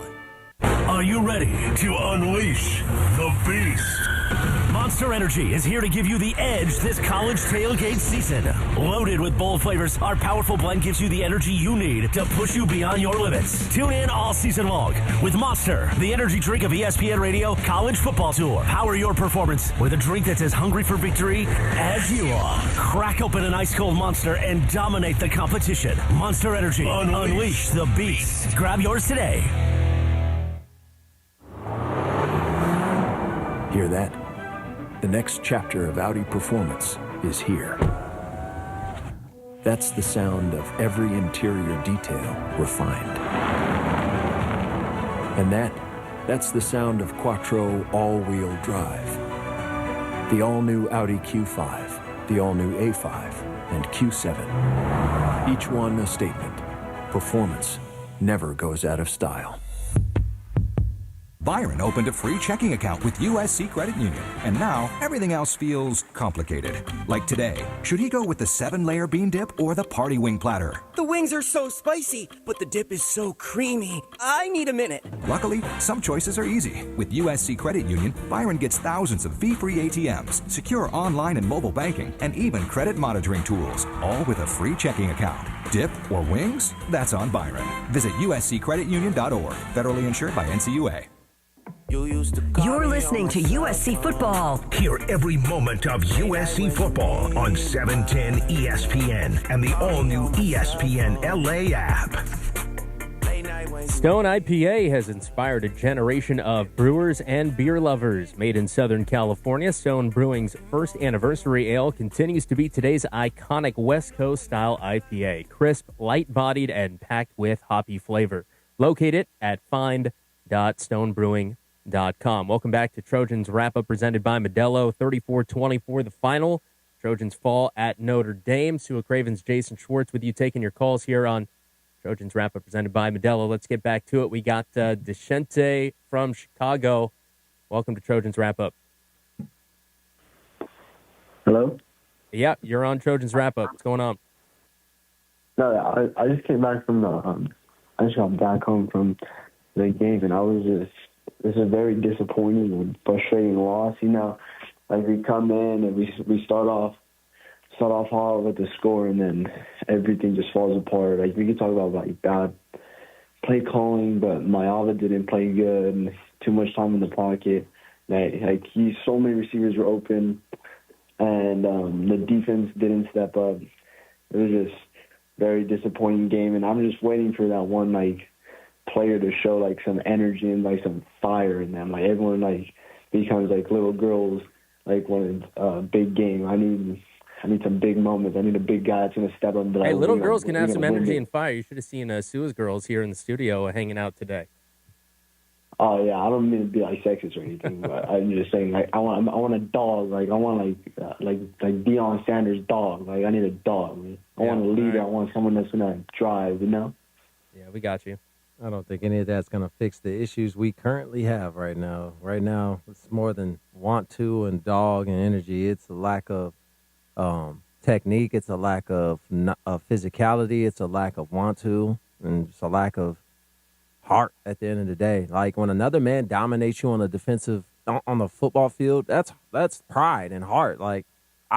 Are you ready to unleash the beast? Monster Energy is here to give you the edge this college tailgate season. Loaded with bold flavors, our powerful blend gives you the energy you need to push you beyond your limits. Tune in all season long with Monster, the energy drink of ESPN Radio College Football Tour. Power your performance with a drink that's as hungry for victory as you are. Crack open an ice-cold Monster and dominate the competition. Monster Energy. Unleash the beast. Grab yours today. Hear that? The next chapter of Audi performance is here. That's the sound of every interior detail refined. And that's the sound of Quattro all-wheel drive. The all-new Audi Q5, the all-new A5, and Q7. Each one a statement. Performance never goes out of style. Byron opened a free checking account with USC Credit Union, and now everything else feels complicated. Like today, should he go with the 7-layer bean dip or the party wing platter? The wings are so spicy, but the dip is so creamy. I need a minute. Luckily, some choices are easy. With USC Credit Union, Byron gets thousands of fee-free ATMs, secure online and mobile banking, and even credit monitoring tools, all with a free checking account. Dip or wings? That's on Byron. Visit usccreditunion.org. Federally insured by NCUA. You're listening to USC Football. Hear every moment of USC football on 710 ESPN and the all-new ESPN LA app. Stone IPA has inspired a generation of brewers and beer lovers. Made in Southern California, Stone Brewing's first anniversary ale continues to be today's iconic West Coast style IPA. Crisp, light-bodied, and packed with hoppy flavor. Located at find.stonebrewing.com. Welcome back to Trojans Wrap-Up presented by Modelo. 34-24 the final. Trojans fall at Notre Dame. Sua Craven's Jason Schwartz with you taking your calls here on Trojans Wrap-Up presented by Modelo. Let's get back to it. We got Deshente from Chicago. Welcome to Trojans Wrap-Up. Hello? Yeah, you're on Trojans Wrap-Up. What's going on? No, I just came back from I just got back home from the game, and this is a very disappointing and frustrating loss. You know, like we come in and we start off hard with the score, and then everything just falls apart. Like we can talk about like bad play calling, but Mayava didn't play good, and too much time in the pocket. Like so many receivers were open, and the defense didn't step up. It was just very disappointing game, and I'm just waiting for that one player to show some energy and some fire in them. Everyone becomes little girls when it's a big game. I need some big moments. I need a big guy that's gonna step up and be hey, little girls can have some energy and fire. You should have seen Sua's girls here in the studio hanging out today. Oh yeah, I don't mean to be sexist or anything, but I'm just saying I want a dog. I want Deion Sanders' dog. I need a dog. I want a leader. Right. I want someone that's gonna drive. Yeah, we got you. I don't think any of that's going to fix the issues we currently have right now. Right now, it's more than want to and dog and energy. It's a lack of technique. It's a lack of physicality. It's a lack of want to, and it's a lack of heart at the end of the day. When another man dominates you on on the football field, that's pride and heart. I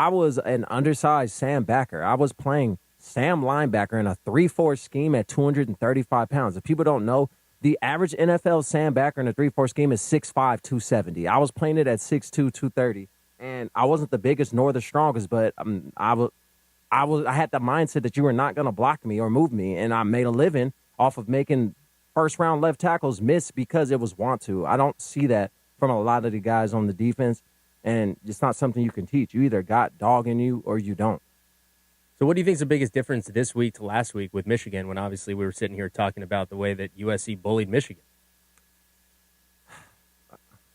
was an undersized Sam backer. I was playing Sam linebacker in a 3-4 scheme at 235 pounds. If people don't know, the average NFL Sam backer in a 3-4 scheme is 6'5", 270. I was playing it at 6'2", 230, and I wasn't the biggest nor the strongest, but I had the mindset that you were not going to block me or move me, and I made a living off of making first-round left tackles miss because it was want to. I don't see that from a lot of the guys on the defense, and it's not something you can teach. You either got dog in you or you don't. So what do you think is the biggest difference this week to last week with Michigan when obviously we were sitting here talking about the way that USC bullied Michigan?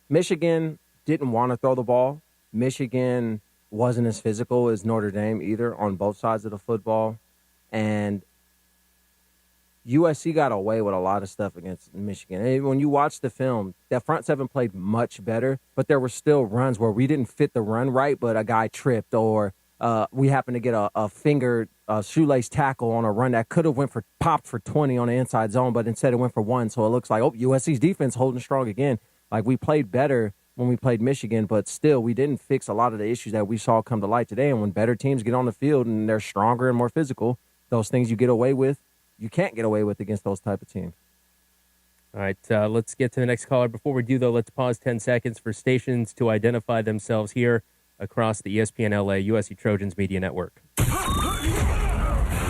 Michigan didn't want to throw the ball. Michigan wasn't as physical as Notre Dame either on both sides of the football. And USC got away with a lot of stuff against Michigan. And when you watch the film, that front seven played much better, but there were still runs where we didn't fit the run right, but a guy tripped or we happened to get a finger shoelace tackle on a run that could have popped for 20 on the inside zone, but instead it went for 1. So it looks like, USC's defense holding strong again. Like, we played better when we played Michigan, but still we didn't fix a lot of the issues that we saw come to light today. And when better teams get on the field and they're stronger and more physical, those things you can't get away with against those type of teams. All right, let's get to the next caller. Before we do, though, let's pause 10 seconds for stations to identify themselves here across the ESPN LA USC Trojans Media Network.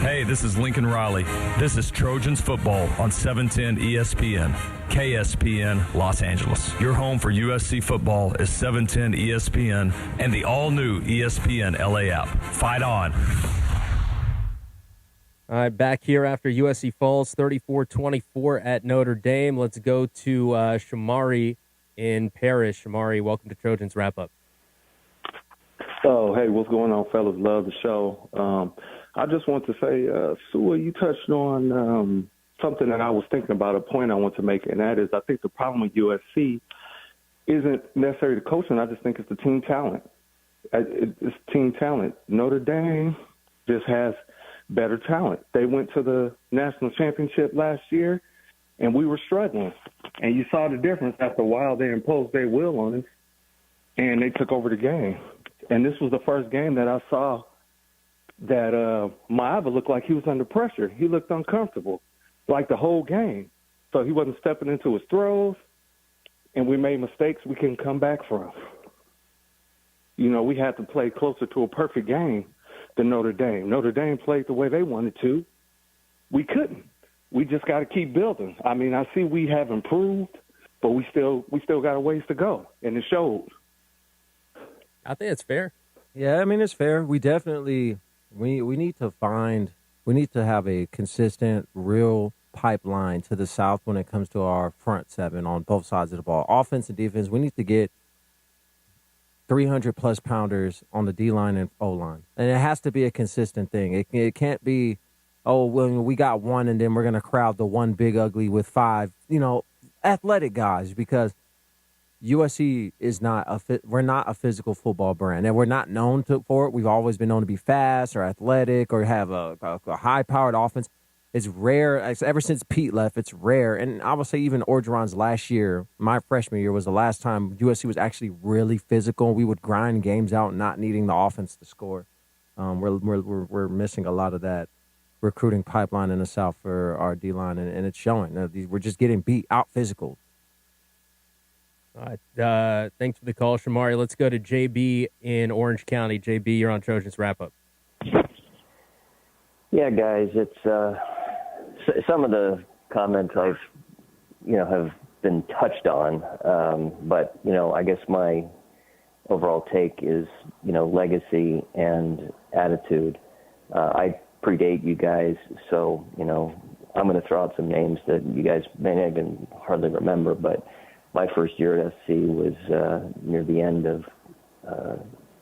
Hey, this is Lincoln Riley. This is Trojans football on 710 ESPN, KSPN Los Angeles. Your home for USC football is 710 ESPN and the all-new ESPN LA app. Fight on. All right, back here after USC falls 34-24 at Notre Dame. Let's go to Shamari in Paris. Shamari, welcome to Trojans Wrap-Up. Oh, hey, what's going on, fellas? Love the show. I just want to say, Sua, you touched on something that I was thinking about, a point I want to make, and that is I think the problem with USC isn't necessarily the coaching. I just think it's the team talent. It's team talent. Notre Dame just has better talent. They went to the national championship last year, and we were struggling. And you saw the difference after a while. They imposed their will on us, and they took over the game. And this was the first game that I saw that Maiava looked like he was under pressure. He looked uncomfortable, like the whole game. So he wasn't stepping into his throws, and we made mistakes we couldn't come back from. We had to play closer to a perfect game than Notre Dame. Notre Dame played the way they wanted to. We couldn't. We just got to keep building. I mean, I see we have improved, but we still got a ways to go, and it showed. I think it's fair. Yeah, I mean, it's fair. We definitely we need to have a consistent, real pipeline to the South when it comes to our front seven on both sides of the ball. Offense and defense, we need to get 300-plus pounders on the D-line and O-line. And it has to be a consistent thing. It can't be, we got one and then we're going to crowd the one big ugly with 5, athletic guys, because USC is we're not a physical football brand, and we're not known for it. We've always been known to be fast or athletic or have a high-powered offense. It's rare. Ever since Pete left, it's rare. And I would say even Orgeron's last year, my freshman year, was the last time USC was actually really physical. We would grind games out, not needing the offense to score. We're missing a lot of that recruiting pipeline in the South for our D-line, and it's showing. We're just getting beat out physical. All right. Thanks for the call, Shamari. Let's go to JB in Orange County. JB, you're on Trojans Wrap-Up. Yeah, guys, it's some of the comments have been touched on, but I guess my overall take is legacy and attitude. I predate you guys, so I'm going to throw out some names that you guys may not even hardly remember, but my first year at SC was near the end of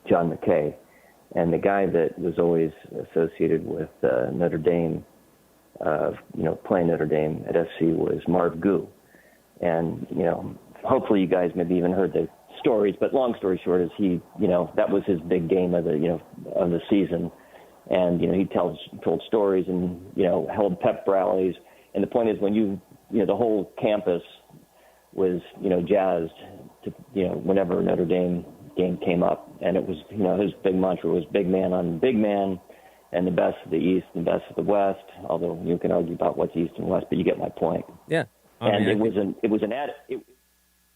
John McKay, and the guy that was always associated with Notre Dame, playing Notre Dame at SC was Marv Gu. And, hopefully you guys maybe even heard the stories, but long story short is he, that was his big game of the season. And, he told stories and, held pep rallies. And the point is when the whole campus was, jazzed to, whenever Notre Dame game came up. And it was, his big mantra was big man on big man, and the best of the East and the best of the West, although you can argue about what's East and West, but you get my point. Yeah.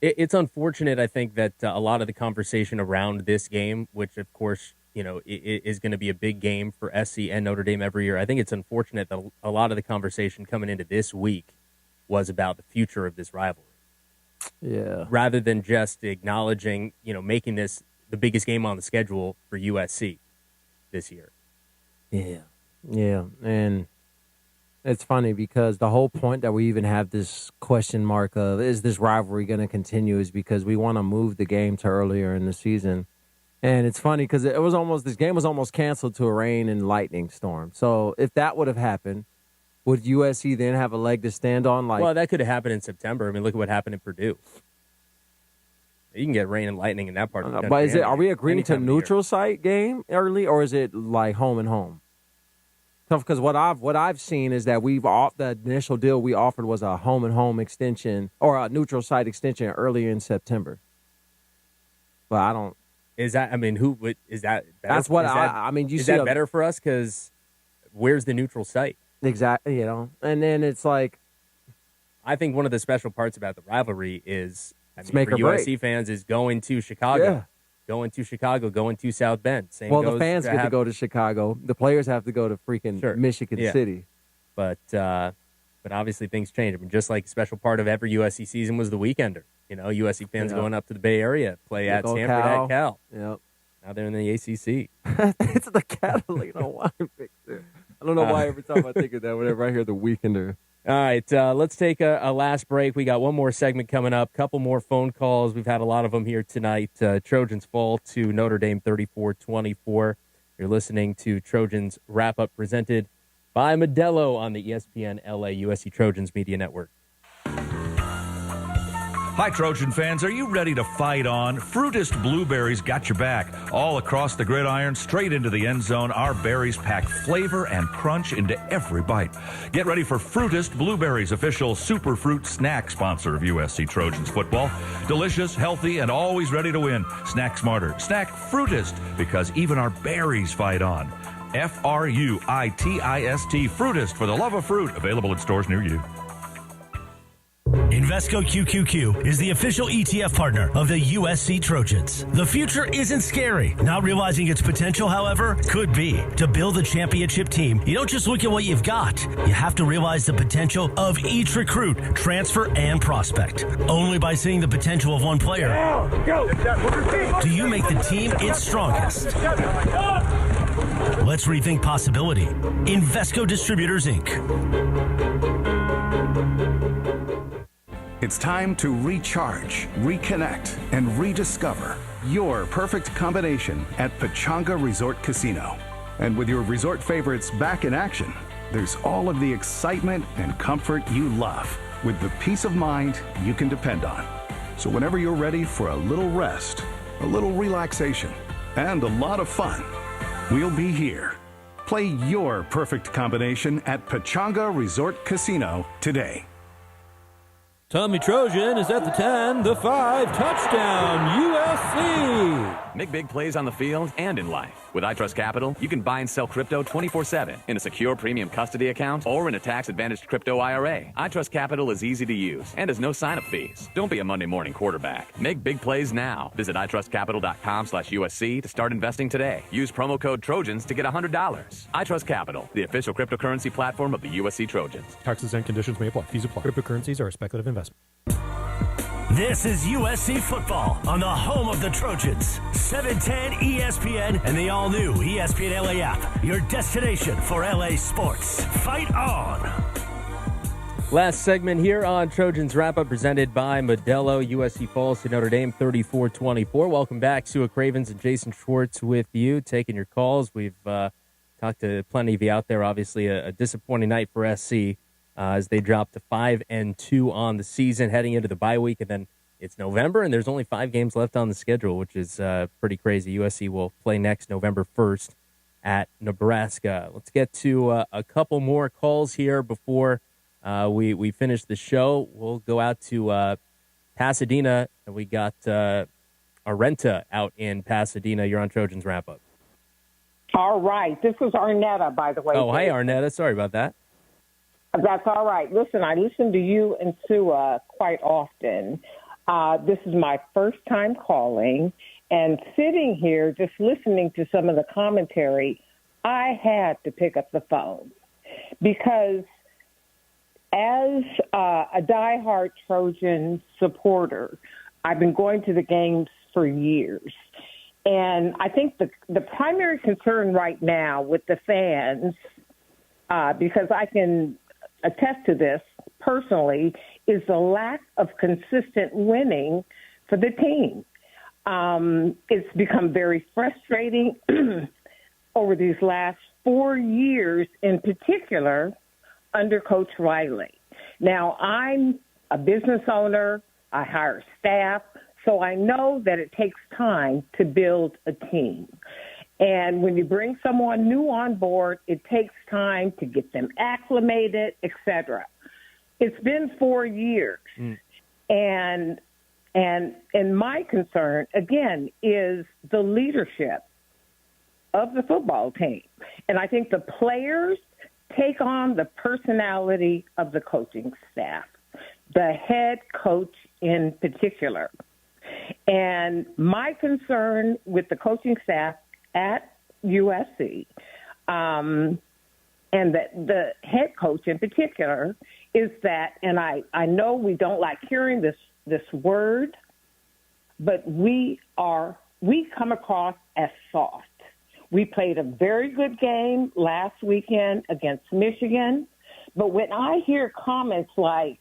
It's unfortunate, I think, that a lot of the conversation around this game, which, of course, is going to be a big game for SC and Notre Dame every year. I think it's unfortunate that a lot of the conversation coming into this week was about the future of this rivalry. Yeah. Rather than just acknowledging, making this the biggest game on the schedule for USC this year. Yeah. Yeah. And it's funny because the whole point that we even have this question mark of, is this rivalry going to continue, is because we want to move the game to earlier in the season. And it's funny because this game was almost canceled to a rain and lightning storm. So if that would have happened, would USC then have a leg to stand on? Well, that could have happened in September. I mean, look at what happened in Purdue. You can get rain and lightning in that part of the country. But are we agreeing to anytime of the year. neutral site game early, or is it like home and home? Because what I've seen is that the initial deal we offered was a home and home extension or a neutral site extension earlier in September. But I don't. Is that? I mean, is that? Better? That's what I mean. Is that better for us? Because where's the neutral site? Exactly. And then it's like, I think one of the special parts about the rivalry is, for make or break. USC fans, is going to Chicago. Yeah. Going to Chicago, going to South Bend. The fans get to go to Chicago. The players have to go to freaking Michigan City. But obviously things change. I mean, just like a special part of every USC season was the weekender. USC fans going up to the Bay Area, play at Stanford at Cal. Yep. Now they're in the ACC. It's the Catalina wine picture. I don't know why every time I think of that, whenever I hear the weekender. All right, let's take a last break. We got one more segment coming up, couple more phone calls. We've had a lot of them here tonight. Trojans fall to Notre Dame 34-24. You're listening to Trojans Wrap-Up presented by Modelo on the ESPN LA USC Trojans Media Network. Hi, Trojan fans. Are you ready to fight on? Fruitist Blueberries got your back. All across the gridiron, straight into the end zone, our berries pack flavor and crunch into every bite. Get ready for Fruitist Blueberries, official superfruit snack sponsor of USC Trojans football. Delicious, healthy, and always ready to win. Snack smarter. Snack Fruitist, because even our berries fight on. Fruitist, Fruitist, for the love of fruit. Available in stores near you. Invesco QQQ is the official ETF partner of the USC Trojans. The future isn't scary. Not realizing its potential, however, could be. To build a championship team, you don't just look at what you've got. You have to realize the potential of each recruit, transfer, and prospect. Only by seeing the potential of one player do you make the team its strongest. Let's rethink possibility. Invesco Distributors, Inc. It's time to recharge, reconnect, and rediscover your perfect combination at Pechanga Resort Casino. And with your resort favorites back in action, there's all of the excitement and comfort you love, with the peace of mind you can depend on. So whenever you're ready for a little rest, a little relaxation, and a lot of fun, we'll be here. Play your perfect combination at Pechanga Resort Casino today. Tommy Trojan is at the 10, the 5, touchdown, USC. Make big plays on the field and in life. With iTrust Capital, you can buy and sell crypto 24/7 in a secure premium custody account or in a tax-advantaged crypto IRA. iTrust Capital is easy to use and has no sign-up fees. Don't be a Monday morning quarterback. Make big plays now. Visit itrustcapital.com/USC to start investing today. Use promo code Trojans to get $100. iTrust Capital, the official cryptocurrency platform of the USC Trojans. Taxes and conditions may apply. Fees apply. Cryptocurrencies are a speculative investment. This is USC football on the home of the Trojans. 710 ESPN and the all-new ESPN LA app. Your destination for LA sports. Fight on! Last segment here on Trojans Wrap-Up presented by Modelo. USC falls to Notre Dame 34-24. Welcome back. Sua Cravens and Jason Schwartz with you, taking your calls. We've talked to plenty of you out there. Obviously, a disappointing night for SC. As they drop to 5-2 on the season, heading into the bye week, and then it's November, and there's only 5 games left on the schedule, which is pretty crazy. USC will play next November 1st at Nebraska. Let's get to a couple more calls here before we finish the show. We'll go out to Pasadena, and we got Arenta out in Pasadena. You're on Trojans Wrap-Up. All right. This is Arnetta, by the way. Oh, hi, Arnetta. Sorry about that. That's all right. Listen, I listen to you and Sua quite often. This is my first time calling, and sitting here just listening to some of the commentary, I had to pick up the phone because as a diehard Trojan supporter, I've been going to the games for years. And I think the primary concern right now with the fans, because I can attest to this personally, is the lack of consistent winning for the team. It's become very frustrating over these last 4 years, in particular, under Coach Riley. Now, I'm a business owner. I hire staff. So I know that it takes time to build a team. And when you bring someone new on board, it takes time to get them acclimated, et cetera. It's been 4 years. And my concern, again, is the leadership of the football team. And I think the players take on the personality of the coaching staff, the head coach in particular. And my concern with the coaching staff at USC and the head coach in particular is that, and I know we don't like hearing this word, but we come across as soft. We played a very good game last weekend against Michigan, but when I hear comments like,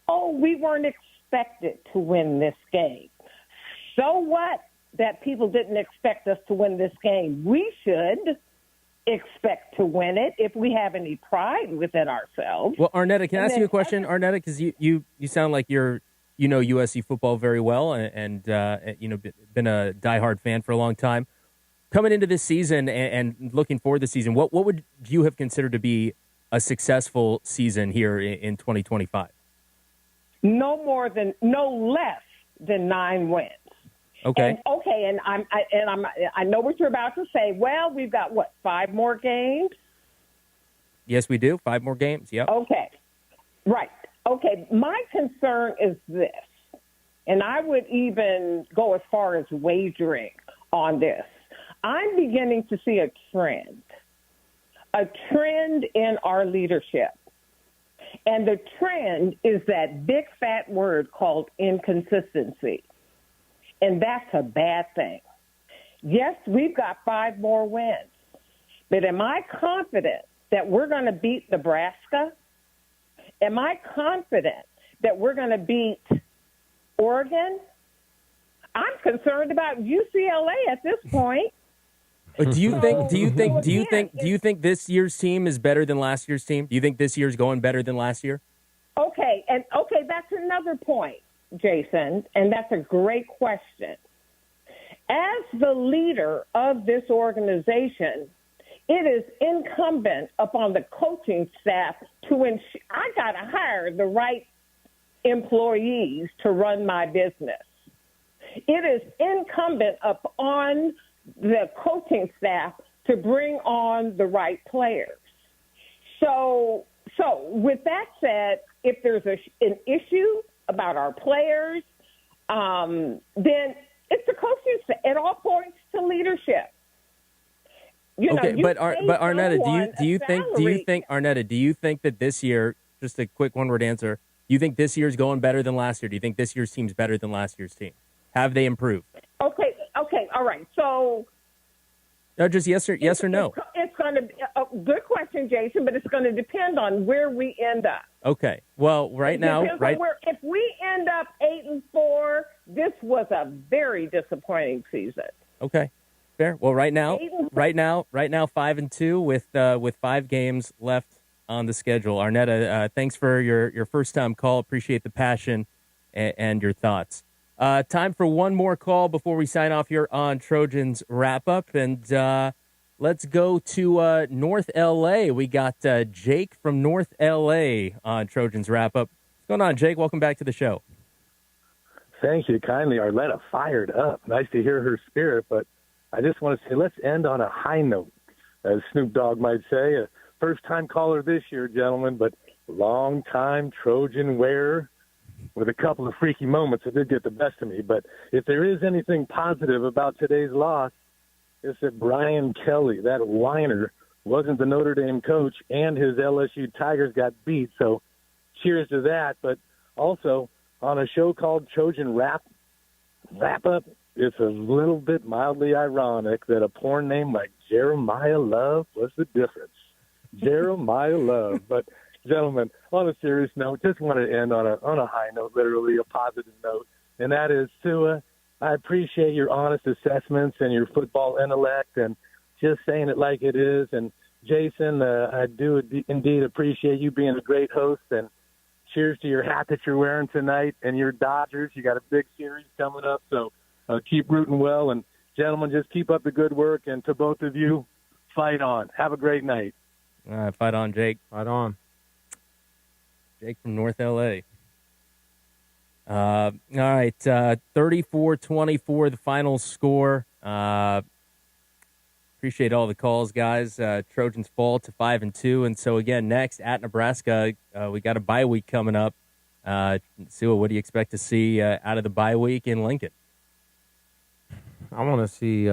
oh, we weren't expected to win this game. So what that people didn't expect us to win this game? We should expect to win it if we have any pride within ourselves. Well, Arnetta, can I ask you a question? Arnetta, because you sound like you know USC football very well and been a diehard fan for a long time. Coming into this season and looking forward to the season, what would you have considered to be a successful season here in 2025? No less than 9 wins. Okay. And I know what you're about to say. Well, we've got 5 more games? Yes, we do. 5 more games. Yep. Okay. Right. Okay. My concern is this, and I would even go as far as wagering on this. I'm beginning to see a trend in our leadership. And the trend is that big fat word called inconsistency. And that's a bad thing. Yes, we've got 5 more wins. But am I confident that we're going to beat Nebraska? Am I confident that we're going to beat Oregon? I'm concerned about UCLA at this point. Do you think this year's team is better than last year's team? Do you think this year's going better than last year? Okay, that's another point, Jason, and that's a great question. As the leader of this organization, it is incumbent upon the coaching staff to ensure I got to hire the right employees to run my business. It is incumbent upon the coaching staff to bring on the right players. So with that said, if there's an issue about our players, then it's the coaching staff. It all points to leadership. But Arnetta, do you think Arnetta, do you think that this year, just a quick one-word answer, do you think this year's going better than last year? Do you think this year's team's better than last year's team? Have they improved? Okay, all right. So, no, just yes or no. It's going to be a good question, Jason, but it's going to depend on where we end up. Okay. Well, if we end up 8-4, this was a very disappointing season. Okay, fair. Well, right now, 5-2 with 5 games left on the schedule. Arnetta, thanks for your first time call. Appreciate the passion and your thoughts. Time for one more call before we sign off here on Trojans Wrap Up. And let's go to North LA. We got Jake from North LA on Trojans Wrap Up. What's going on, Jake? Welcome back to the show. Thank you kindly. Arletta fired up. Nice to hear her spirit, but I just want to say let's end on a high note, as Snoop Dogg might say. A first-time caller this year, gentlemen, but long-time Trojan wearer. With a couple of freaky moments, it did get the best of me. But if there is anything positive about today's loss, it's that Brian Kelly, that whiner, wasn't the Notre Dame coach, and his LSU Tigers got beat. So cheers to that. But also, on a show called Trojan Wrap Up, it's a little bit mildly ironic that a porn name like Jeremiah Love was the difference. Jeremiah Love. But gentlemen, on a serious note, just want to end on a high note, literally a positive note, and that is, Sua, I appreciate your honest assessments and your football intellect and just saying it like it is. And Jason, I do indeed appreciate you being a great host. And cheers to your hat that you're wearing tonight and your Dodgers. You got a big series coming up, so keep rooting well. And, gentlemen, just keep up the good work. And to both of you, fight on. Have a great night. All right, fight on, Jake. Fight on. Jake from North L.A. All right, 34-24, the final score. Appreciate all the calls, guys. Trojans fall to 5-2, and so again next at Nebraska, we got a bye week coming up. Sua, what do you expect to see out of the bye week in Lincoln? I want to see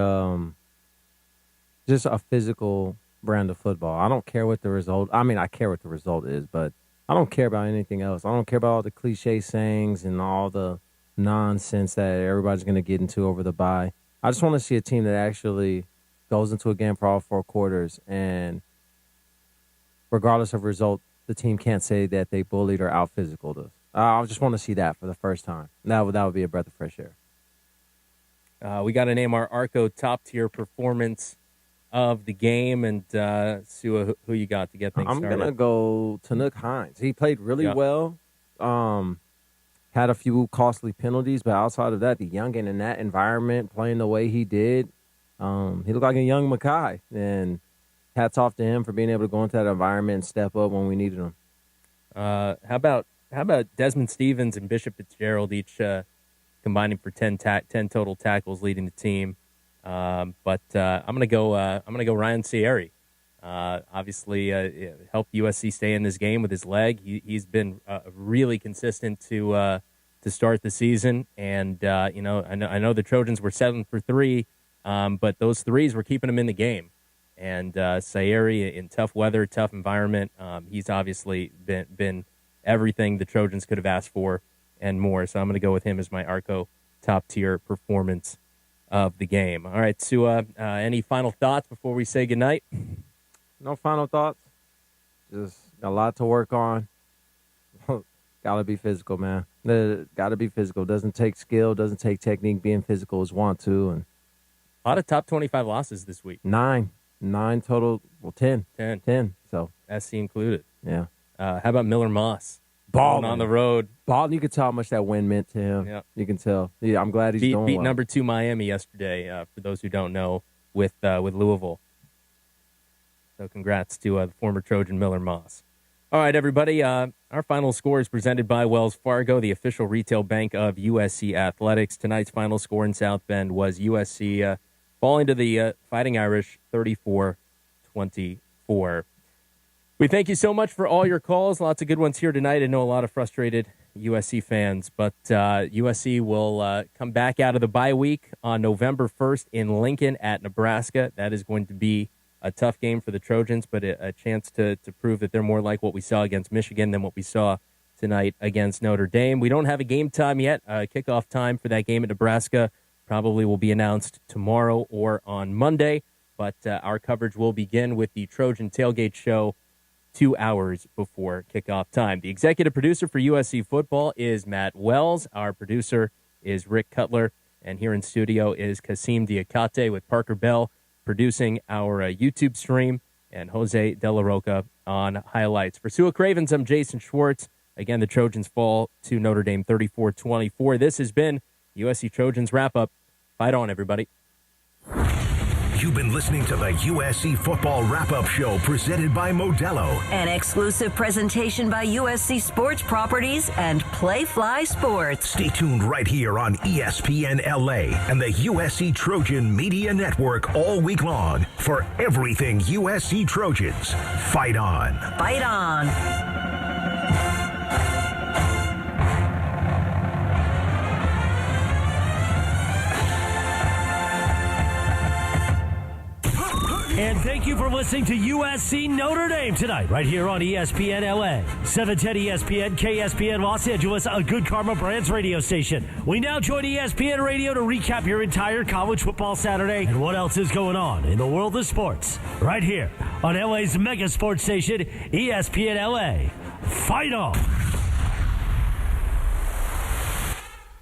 just a physical brand of football. I don't care what the result. I mean, I care what the result is, but I don't care about anything else. I don't care about all the cliche sayings and all the nonsense that everybody's going to get into over the bye. I just want to see a team that actually goes into a game for all 4 quarters, and regardless of result, the team can't say that they bullied or out-physicaled us. I just want to see that for the first time. That would be a breath of fresh air. We got to name our Arco top-tier performance of the game, and Sua, who you got to get things started? I'm going to go Tanuk Hines. He played really well, had a few costly penalties, but outside of that, the youngin in that environment, playing the way he did, he looked like a young Mackay, and hats off to him for being able to go into that environment and step up when we needed him. How about Desmond Stevens and Bishop Fitzgerald each combining for 10 total tackles, leading the team? But I'm gonna go Ryan Sierre. Obviously, helped USC stay in this game with his leg. He's been really consistent to start the season, and I know the Trojans were 7 for 3, but those threes were keeping him in the game. And Sierre, in tough weather, tough environment, he's obviously been everything the Trojans could have asked for and more. So I'm going to go with him as my Arco top-tier performance of the game. All right, Sua, any final thoughts before we say goodnight? No final thoughts. Just a lot to work on. Gotta be physical, man. Gotta be physical. Doesn't take skill, doesn't take technique. Being physical is want to. And a lot of top 25 losses this week. 9 total. Well, 10. 10. So SC included. Yeah. How about Miller Moss? Balling on the road. Balling. You could tell how much that win meant to him. Yeah. You can tell. Yeah, I'm glad he's doing beat well. number 2 Miami yesterday. For those who don't know, with Louisville. So congrats to the former Trojan Miller Moss. All right, everybody. Our final score is presented by Wells Fargo, the official retail bank of USC Athletics. Tonight's final score in South Bend was USC falling to the Fighting Irish 34-24. We thank you so much for all your calls. Lots of good ones here tonight. I know a lot of frustrated USC fans, but USC will come back out of the bye week on November 1st in Lincoln at Nebraska. That is going to be a tough game for the Trojans, but a chance to prove that they're more like what we saw against Michigan than what we saw tonight against Notre Dame. We don't have a game time yet. Kickoff time for that game at Nebraska probably will be announced tomorrow or on Monday, but our coverage will begin with the Trojan Tailgate Show 2 hours before kickoff time. The executive producer for USC football is Matt Wells. Our producer is Rick Cutler, and here in studio is Kasim Diakate with Parker Bell producing our YouTube stream, and Jose De La Roca on highlights. For Sua Cravens, I'm Jason Schwartz. Again, the Trojans fall to Notre Dame 34-24. This has been USC Trojans Wrap-Up. Fight on, everybody. You've been listening to the USC Football Wrap-Up Show presented by Modelo. An exclusive presentation by USC Sports Properties and Playfly Sports. Stay tuned right here on ESPN LA and the USC Trojan Media Network all week long for everything USC Trojans. Fight on. Fight on. And thank you for listening to USC Notre Dame tonight, right here on ESPN LA, 710 ESPN, KSPN Los Angeles, a Good Karma Brands radio station. We now join ESPN Radio to recap your entire college football Saturday and what else is going on in the world of sports, right here on LA's mega sports station, ESPN LA. Fight on!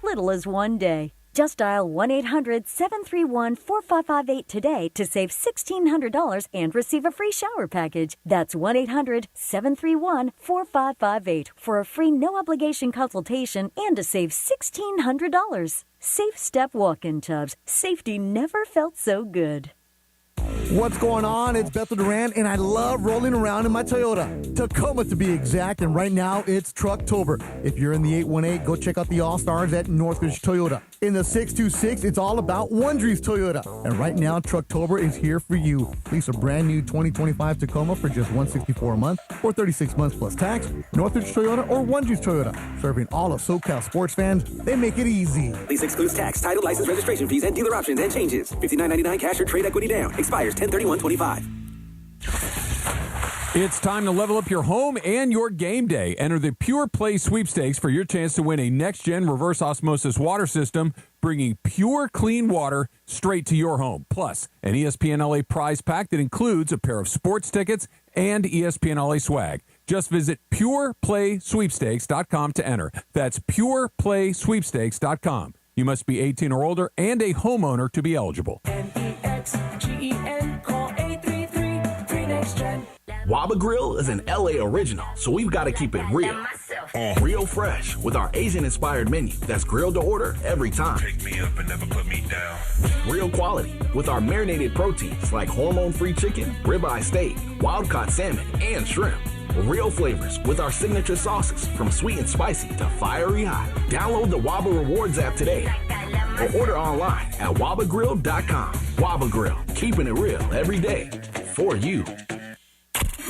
Little as one day, Just dial 1-800-731-4558 today to save $1,600 and receive a free shower package. That's 1-800-731-4558 for a free no-obligation consultation and to save $1,600. Safe Step walk-in tubs. Safety never felt so good. What's going on? It's Bethel Duran, and I love rolling around in my Toyota. Tacoma, to be exact, and right now it's Trucktober. If you're in the 818, go check out the All-Stars at Northridge Toyota. In the 626, it's all about Wondries Toyota. And right now, Trucktober is here for you. Lease a brand new 2025 Tacoma for just $164 a month or 36 months plus tax. Northridge Toyota or Wondries Toyota. Serving all of SoCal sports fans, they make it easy. Lease excludes tax, title, license, registration fees, and dealer options and changes. $59.99 cash or trade equity down. Expires 10/31/25. It's time to level up your home and your game day. Enter the Pure Play Sweepstakes for your chance to win a next-gen reverse osmosis water system, bringing pure, clean water straight to your home. Plus, an ESPN LA prize pack that includes a pair of sports tickets and ESPN LA swag. Just visit pureplaysweepstakes.com to enter. That's pureplaysweepstakes.com. You must be 18 or older and a homeowner to be eligible. NEXGEN, call 833-3NEXTGEN. Waba Grill is an LA original, so we've got to keep it real. Real fresh with our Asian-inspired menu that's grilled to order every time. Pick me up and never put me down. Real quality with our marinated proteins like hormone-free chicken, ribeye steak, wild-caught salmon, and shrimp. Real flavors with our signature sauces from sweet and spicy to fiery hot. Download the Waba Rewards app today or order online at wabagrill.com. Waba Grill, keeping it real every day for you.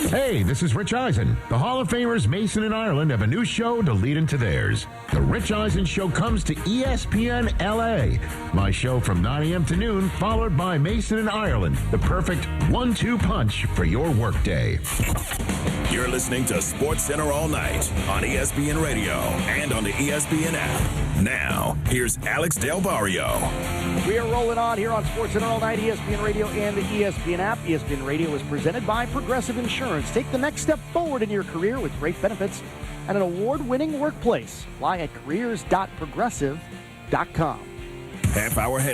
Hey, this is Rich Eisen. The Hall of Famers Mason and Ireland have a new show to lead into theirs. The Rich Eisen Show comes to ESPN LA. My show from 9 a.m. to noon, followed by Mason and Ireland, the perfect 1-2 punch for your workday. You're listening to Sports Center all night on ESPN Radio and on the ESPN app. Now, here's Alex Del Barrio. We are rolling on here on Sports Center all night, ESPN Radio and the ESPN app. ESPN Radio is presented by Progressive Insurance. Take the next step forward in your career with great benefits and an award-winning workplace. Apply at careers.progressive.com. Half hour headline.